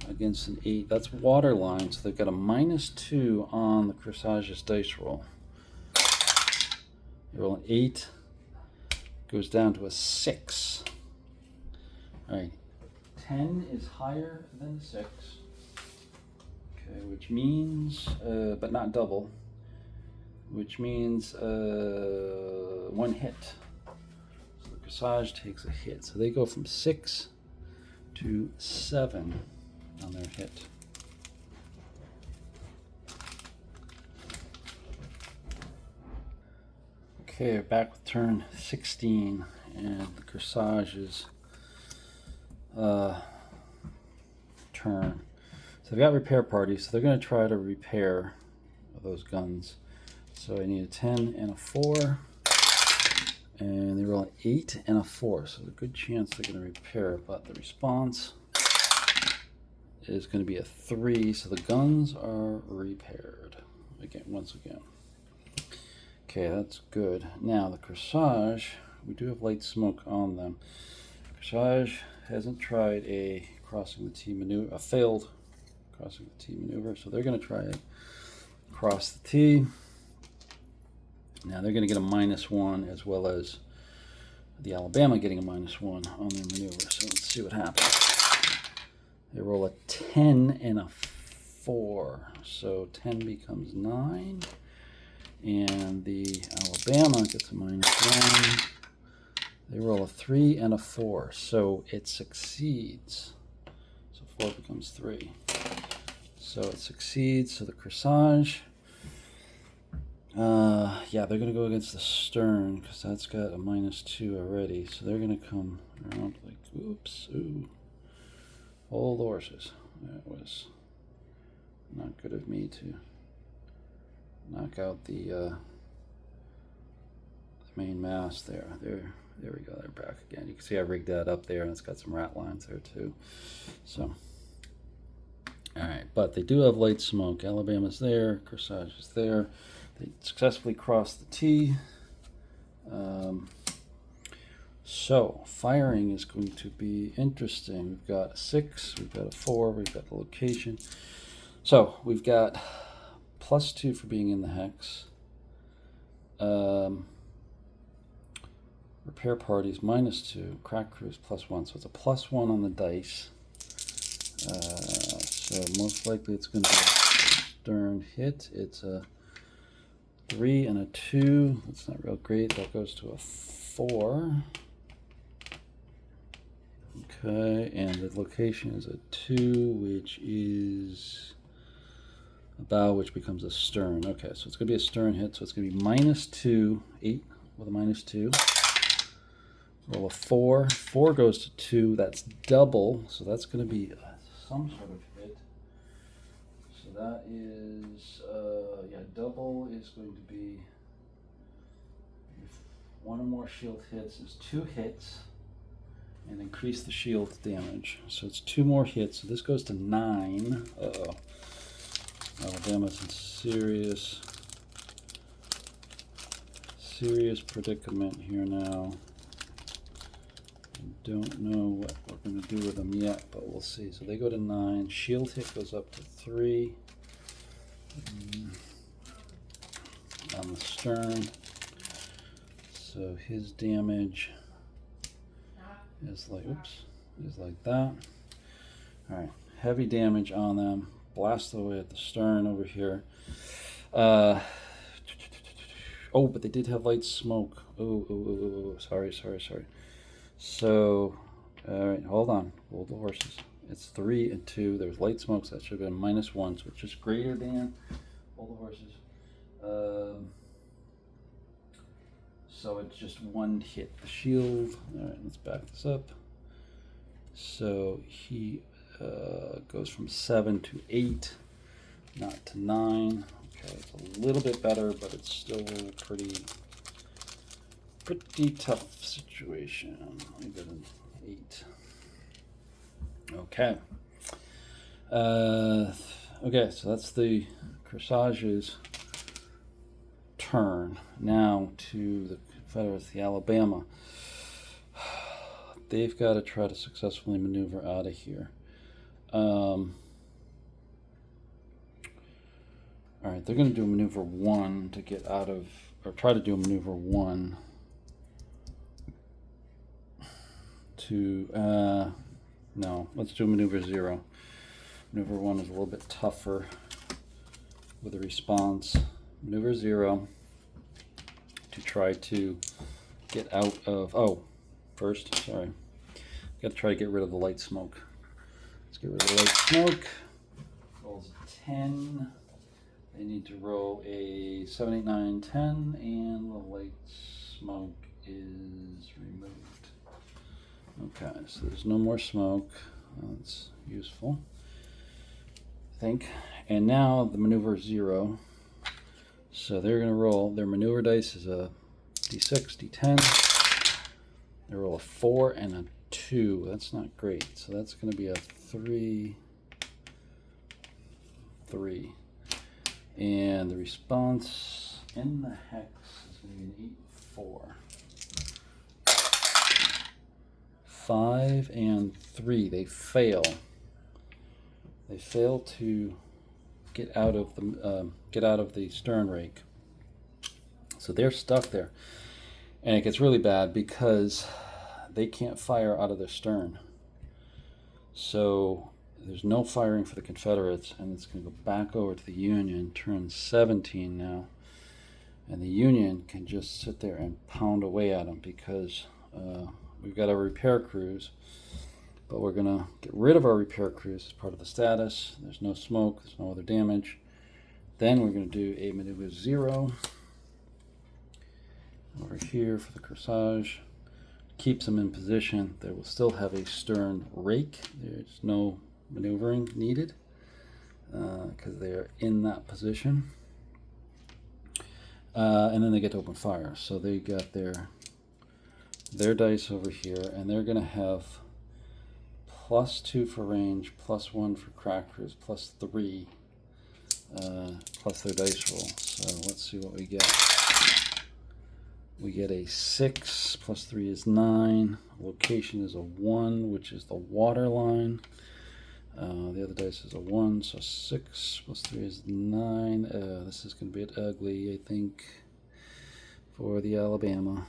Speaker 1: against an 8. That's waterline, so they've got a -2 on the Kearsarge's dice roll. They roll an 8, goes down to a 6. All right, 10 is higher than 6. Okay, which means, but not double, which means 1 hit. So the Kearsarge takes a hit. So they go from 6 to 7 on their hit. Okay, back with turn 16, and the Kearsarge's turn. So they've got repair parties, so they're going to try to repair those guns. So I need a 10 and a 4, and they roll an 8 and a 4, so there's a good chance they're going to repair, but the response is going to be a 3, so the guns are repaired once again. Okay, that's good. Now the Kearsarge, we do have light smoke on them. Kearsarge hasn't tried a crossing the T maneuver, a failed crossing the T maneuver, so they're going to try it. Cross the T. Now they're going to get a -1, as well as the Alabama getting a -1 on their maneuver. So let's see what happens. They roll a 10 and a 4, so 10 becomes 9, and the Alabama gets a -1. They roll a 3 and a 4, so it succeeds. So 4 becomes 3. So it succeeds. So the Kearsarge, yeah, they're going to go against the stern, because that's got a -2 already. So they're going to come around like, oops, ooh. Hold the horses. That was not good of me to knock out the main mast there. There we go. They're back again. You can see I rigged that up there, and it's got some rat lines there too. So, all right, but they do have light smoke. Alabama's there. Kearsarge is there. They successfully crossed the T. So firing is going to be interesting. We've got a 6, we've got a 4, we've got the location. So we've got +2 for being in the hex. Repair parties -2, crack crews +1. So it's a +1 on the dice. So most likely it's going to be a stern hit. It's a 3 and a 2. That's not real great. That goes to a 4. Okay, and the location is a 2, which is a bow, which becomes a stern. Okay, so it's going to be a stern hit, so it's going to be -2, 8 with a -2. Roll a 4. 4 goes to 2. That's double, so that's going to be some sort of hit. So that is, yeah, double is going to be, if one or more shield hits is 2 hits. And increase the shield damage. So it's 2 more hits. So this goes to 9. Uh-oh. Alabama's in serious predicament here now. I don't know what we're going to do with them yet, but we'll see. So they go to 9. Shield hit goes up to 3. On the stern. So his damage is like, is like that. All right, heavy damage on them. Blast away at the stern over here. Oh, but they did have light smoke. Oh, sorry. So, all right, hold on. Hold the horses. It's 3 and 2. There's light smoke, so that should have been -1, so it's just greater than. Hold the horses. So it's just 1 hit the shield. All right, let's back this up. So he goes from 7 to 8, not to 9. Okay, it's a little bit better, but it's still a pretty tough situation. I got an 8. Okay. Okay, so that's the Kearsarge's turn. Now to the Confederates, the Alabama. They've got to try to successfully maneuver out of here. All right, they're going to do maneuver 1 to get out of, or try to do maneuver 1 to, no, let's do maneuver 0. Maneuver 1 is a little bit tougher with a response. Maneuver 0 to try to get out of, got to try to get rid of the light smoke. Let's get rid of the light smoke. Rolls a 10. They need to roll a 7, 8, 9, 10, and the light smoke is removed. Okay, so there's no more smoke. That's useful, I think. And now the maneuver 0. So they're going to roll, their maneuver dice is a d6, d10. They roll a 4 and a 2. That's not great. So that's going to be a 3, 3. And the response in the hex is going to be an 8, 4. 5 and 3. They fail. They fail to get out of the stern rake. So they're stuck there. And it gets really bad because they can't fire out of their stern. So there's no firing for the Confederates, and it's going to go back over to the Union, turn 17 now. And the Union can just sit there and pound away at them because we've got our repair crews, but we're going to get rid of our repair crews as part of the status. There's no smoke, there's no other damage. Then we're going to do a maneuver 0 over here for the Kearsarge. Keeps them in position. They will still have a stern rake. There's no maneuvering needed because they are in that position. and then they get to open fire. So they got their dice over here, and they're going to have +2 for range, +1 for crackers, +3, plus their dice roll. So let's see what we get. We get a 6, +3 is 9. Location is a 1, which is the water line. The other dice is a 1, so 6 +3 is 9. This is going to be ugly, I think, for the Alabama.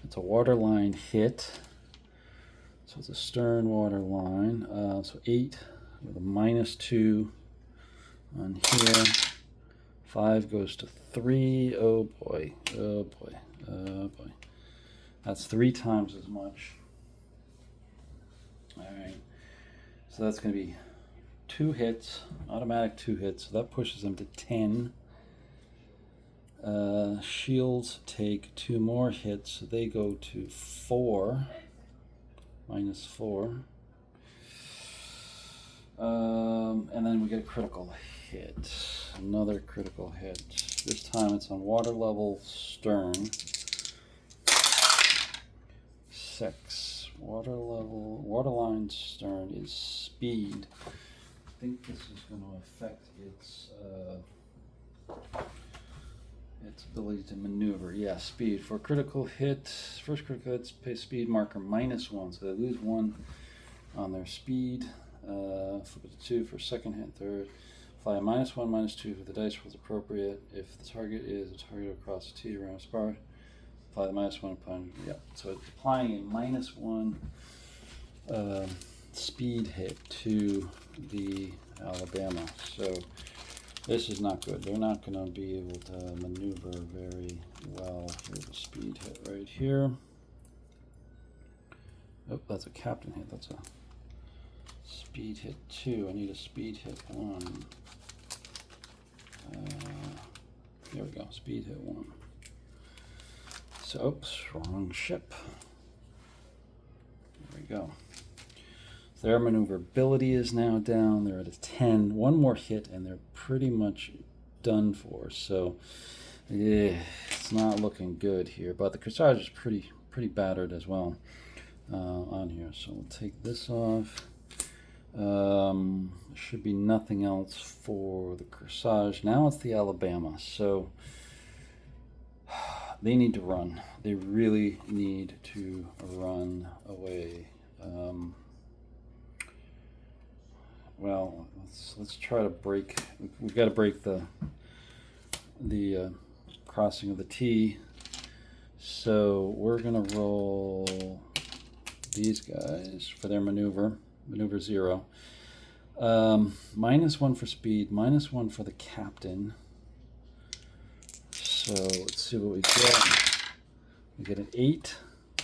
Speaker 1: It's a water line hit. So it's a stern water line. So 8 with a -2 on here. 5 goes to 3. Oh boy. Oh boy. Oh boy. That's 3 times as much. All right. So that's going to be 2 hits, automatic 2 hits. So that pushes them to 10. Shields take 2 more hits, so they go to 4. -4. And then we get a critical hit. Another critical hit. This time it's on water level stern. 6. Water line stern is speed. I think this is going to affect its ability to maneuver. Yeah, speed. For critical hit, first critical hits, pay speed marker -1, so they lose 1 on their speed. Flip it to 2 for second hit, third. Apply a -1, -2 for the dice rolls appropriate. If the target is a target across the T around a spar, apply the -1 upon, yeah. So it's applying a -1 speed hit to the Alabama. So this is not good. They're not going to be able to maneuver very well. Here's a speed hit right here. Oh, that's a captain hit. That's a speed hit 2. I need a speed hit 1. There we go. Speed hit 1. So, oops, wrong ship. There we go. Their maneuverability is now down. They're at a 10. One more hit, and they're pretty much done for. So, yeah, it's not looking good here. But the Kearsarge is pretty battered as well on here. So we'll take this off. Should be nothing else for the Kearsarge. Now it's the Alabama. So they need to run. They really need to run away. Well, let's try to break. We've got to break the crossing of the T. So we're gonna roll these guys for their maneuver 0. -1 for speed, -1 for the captain. So let's see what we get. We get an 8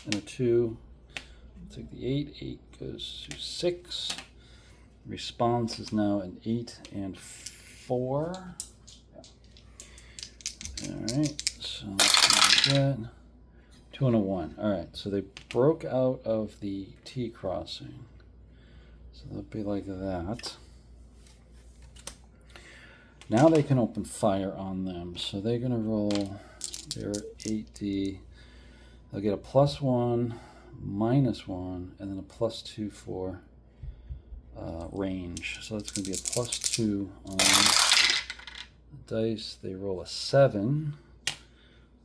Speaker 1: and a 2. We'll take the 8. 8 goes to 6. Response is now an 8 and 4. Yeah. All right, so that's that. 2 and a 1. All right, so they broke out of the T crossing. So they'll be like that. Now they can open fire on them. So they're going to roll their 8D. They'll get a +1, -1, and then a +2 for range. So it's going to be a +2 on the dice. They roll a 7,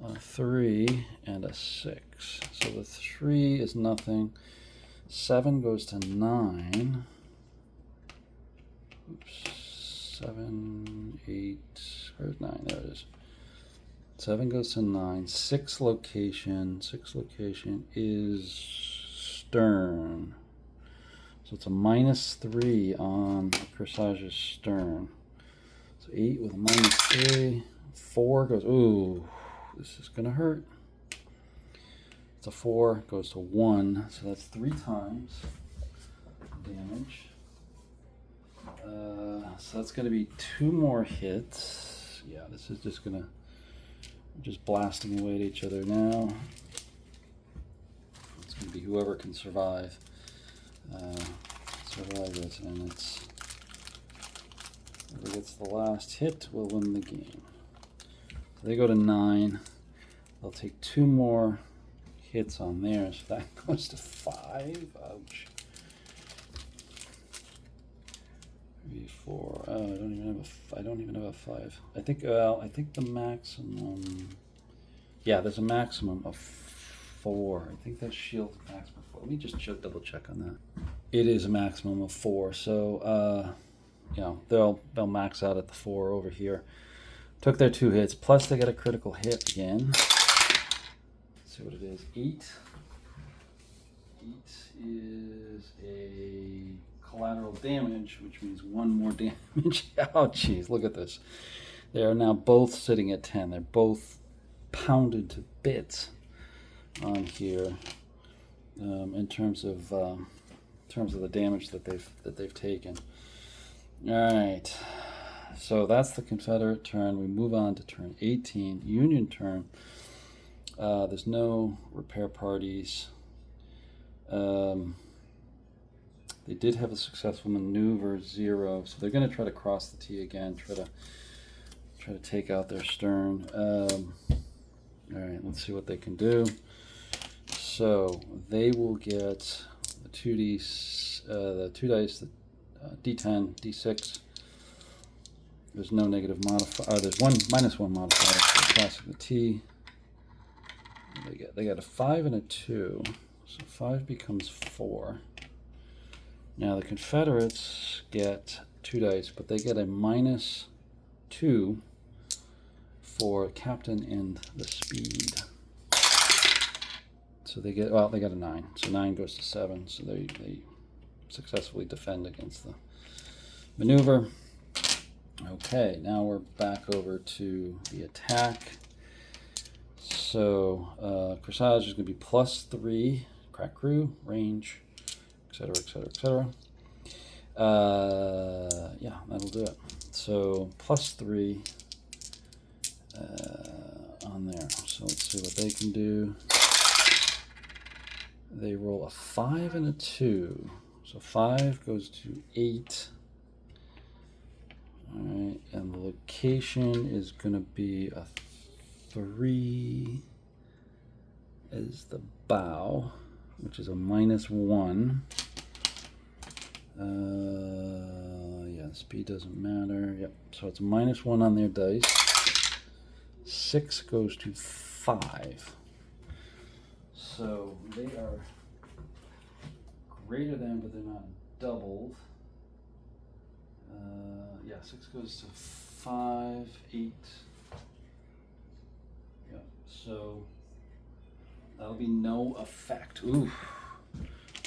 Speaker 1: a 3, and a 6. So the 3 is nothing. 7 goes to 9. Oops. 7, 8, where's 9? There it is. 7 goes to 9. 6 location. 6 location is stern. So it's a -3 on the Kearsarge's stern. So 8 with a -3. 4 goes, ooh, this is going to hurt. It's a 4, goes to 1. So that's 3 times damage. So that's going to be 2 more hits. Yeah, this is just going to, just blasting away at each other now. It's going to be whoever can survive this, and it's whoever gets the last hit will win the game. So they go to 9. They'll take 2 more hits on there, so that goes to 5. Ouch. 3, 4. Oh, I don't even have a 5. I think the maximum. Yeah, there's a maximum of 4. I think that shield maximum 4. Let me just double check on that. It is a maximum of 4. So you know, they'll max out at the 4 over here. Took their 2 hits, plus they get a critical hit again. Let's see what it is. 8. 8 is a collateral damage, which means 1 more damage. Oh, jeez, look at this. They are now both sitting at 10. They're both pounded to bits on here in terms of the damage that they've taken. All right, so that's the Confederate turn. We move on to turn 18, Union turn. There's no repair parties. They did have a successful maneuver 0, so they're going to try to cross the T again, try to take out their stern. All right, let's see what they can do. So they will get the 2 dice, the D10, D6. There's no negative modifier. There's -1 modifier for crossing the T. They got a 5 and a 2, so 5 becomes 4. Now the Confederates get 2 dice, but they get a -2 for captain and the speed. So they got a 9. So 9 goes to 7. So they successfully defend against the maneuver. Okay, now we're back over to the attack. So Kearsarge is going to be +3, crack crew, range, etc., etc., etc. Yeah, that'll do it. So +3 on there. So let's see what they can do. They roll a 5 and a 2. So 5 goes to 8. All right, and the location is going to be a 3 as the bow, which is a -1. Yeah, speed doesn't matter. Yep, so it's a -1 on their dice. 6 goes to 5. So they are greater than, but they're not doubled. Yeah, 6 goes to 5, 8. Yep, so that'll be no effect. Ooh,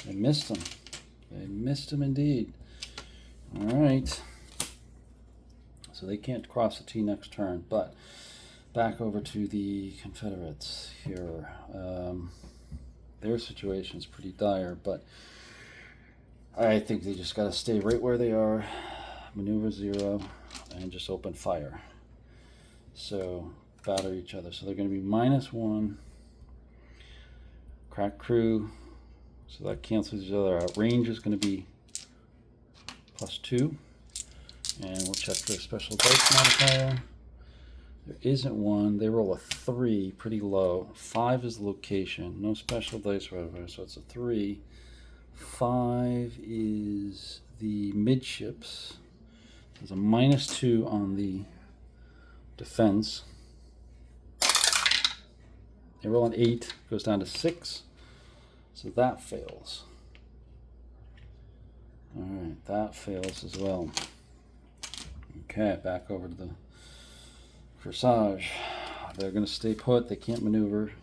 Speaker 1: they missed them. They missed them indeed. All right. So they can't cross the T next turn, but back over to the Confederates here. Their situation is pretty dire, but I think they just got to stay right where they are, maneuver 0, and just open fire. So batter each other. So they're going to be -1, crack crew, so that cancels each other out. Range is going to be +2, and we'll check for a special dice modifier. There isn't one. They roll a 3, pretty low. 5 is the location, no special dice modifier, so it's a 3. 5 is the midships. There's a -2 on the defense. They roll an 8, goes down to 6, so that fails. All right, that fails as well. Okay, back over to the Kearsarge. They're going to stay put. They can't maneuver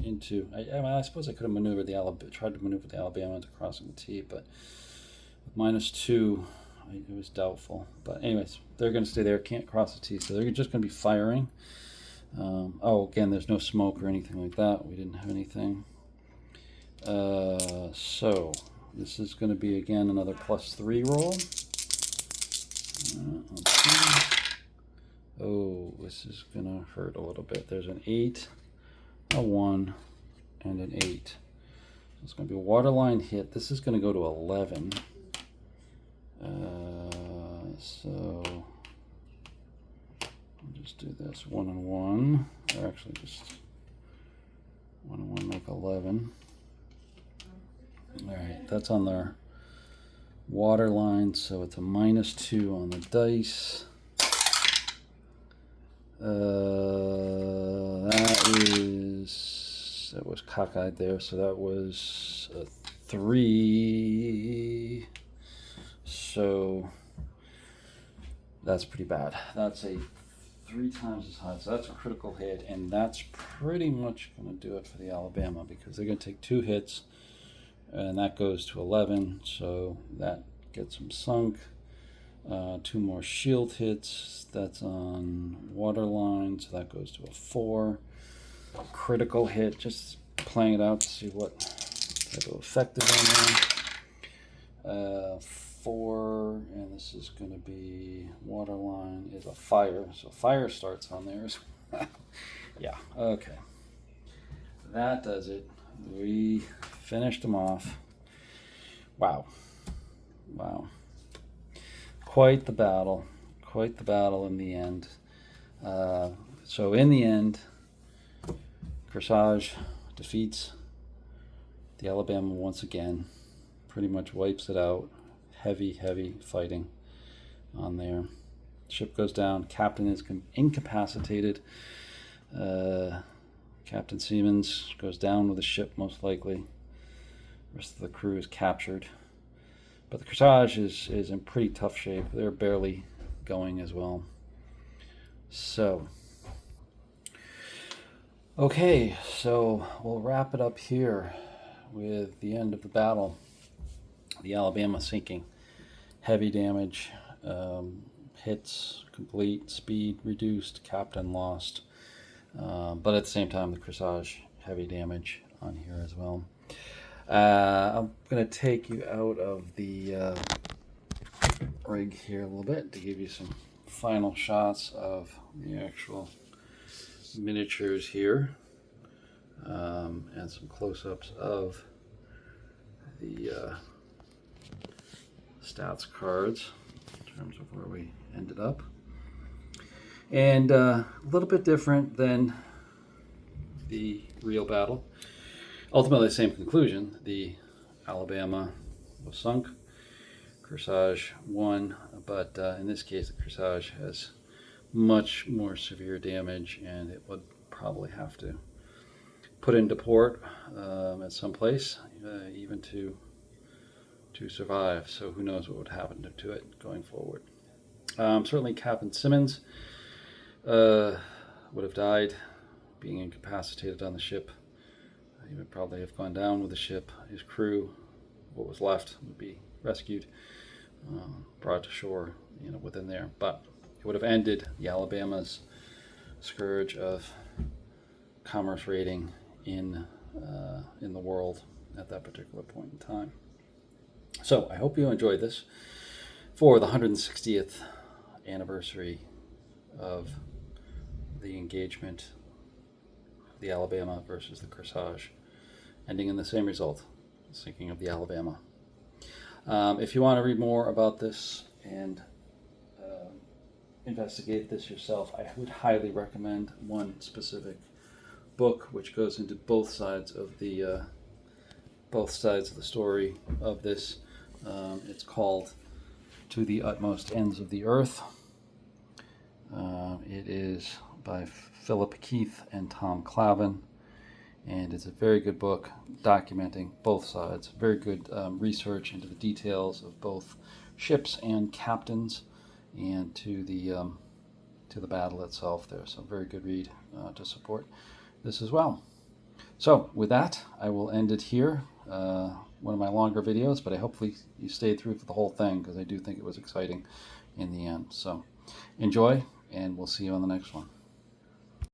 Speaker 1: into. I suppose I could have maneuvered tried to maneuver the Alabama into crossing the T, but with -2, it was doubtful. But anyways, they're going to stay there. Can't cross the T, so they're just going to be firing. Again, there's no smoke or anything like that. We didn't have anything. So this is going to be again another +3 roll. Let's see. Oh, this is going to hurt a little bit. There's an 8, a 1, and an 8. It's going to be a waterline hit. This is going to go to 11. So We'll just do this 1 and 1, or actually just 1 and 1 make 11. All right, that's on their water line, so it's a -2 on the dice. That was cockeyed there, so that was a 3. So that's pretty bad. That's a 3 times as high, so that's a critical hit, and that's pretty much going to do it for the Alabama, because they're going to take 2 hits, and that goes to 11, so that gets them sunk. 2 more shield hits, that's on waterline, so that goes to a 4. Critical hit, just playing it out to see what type of effect is on there. 4, and this is going to be waterline is a fire, so fire starts on there as well. Yeah, okay. That does it. We finished them off. Wow. Wow. Quite the battle in the end. So in the end, Kearsarge defeats the Alabama once again, pretty much wipes it out. Heavy fighting on there. Ship goes down, captain is incapacitated. Captain Siemens goes down with the ship most likely. The rest of the crew is captured. But the Kearsarge is in pretty tough shape. They're barely going as well. So, okay, so we'll wrap it up here with the end of the battle. The Alabama sinking. Heavy damage, hits complete, speed reduced, captain lost. But at the same time, the Kearsarge heavy damage on here as well. I'm going to take you out of the rig here a little bit to give you some final shots of the actual miniatures here, and some close-ups of the stats cards in terms of where we ended up. And a little bit different than the real battle. Ultimately the same conclusion. The Alabama was sunk. Kearsarge won, but in this case the Kearsarge has much more severe damage, and it would probably have to put into port at some place, even to survive. So who knows what would happen to it going forward. Certainly Captain Simmons would have died, being incapacitated on the ship. He would probably have gone down with the ship. His crew, what was left, would be rescued, brought to shore, within there. But it would have ended the Alabama's scourge of commerce raiding in the world at that particular point in time. So I hope you enjoyed this for the 160th anniversary of the engagement of the Alabama versus the Kearsarge, ending in the same result, the sinking of the Alabama. If you want to read more about this and investigate this yourself, I would highly recommend one specific book which goes into both sides of the story of this. It's called To the Utmost Ends of the Earth. It is by Philip Keith and Tom Clavin, and it's a very good book documenting both sides. Very good research into the details of both ships and captains, and to the battle itself there. So very good read to support this as well. So with that, I will end it here. One of my longer videos, but I hopefully you stayed through for the whole thing, because I do think it was exciting in the end. So enjoy, and we'll see you on the next one.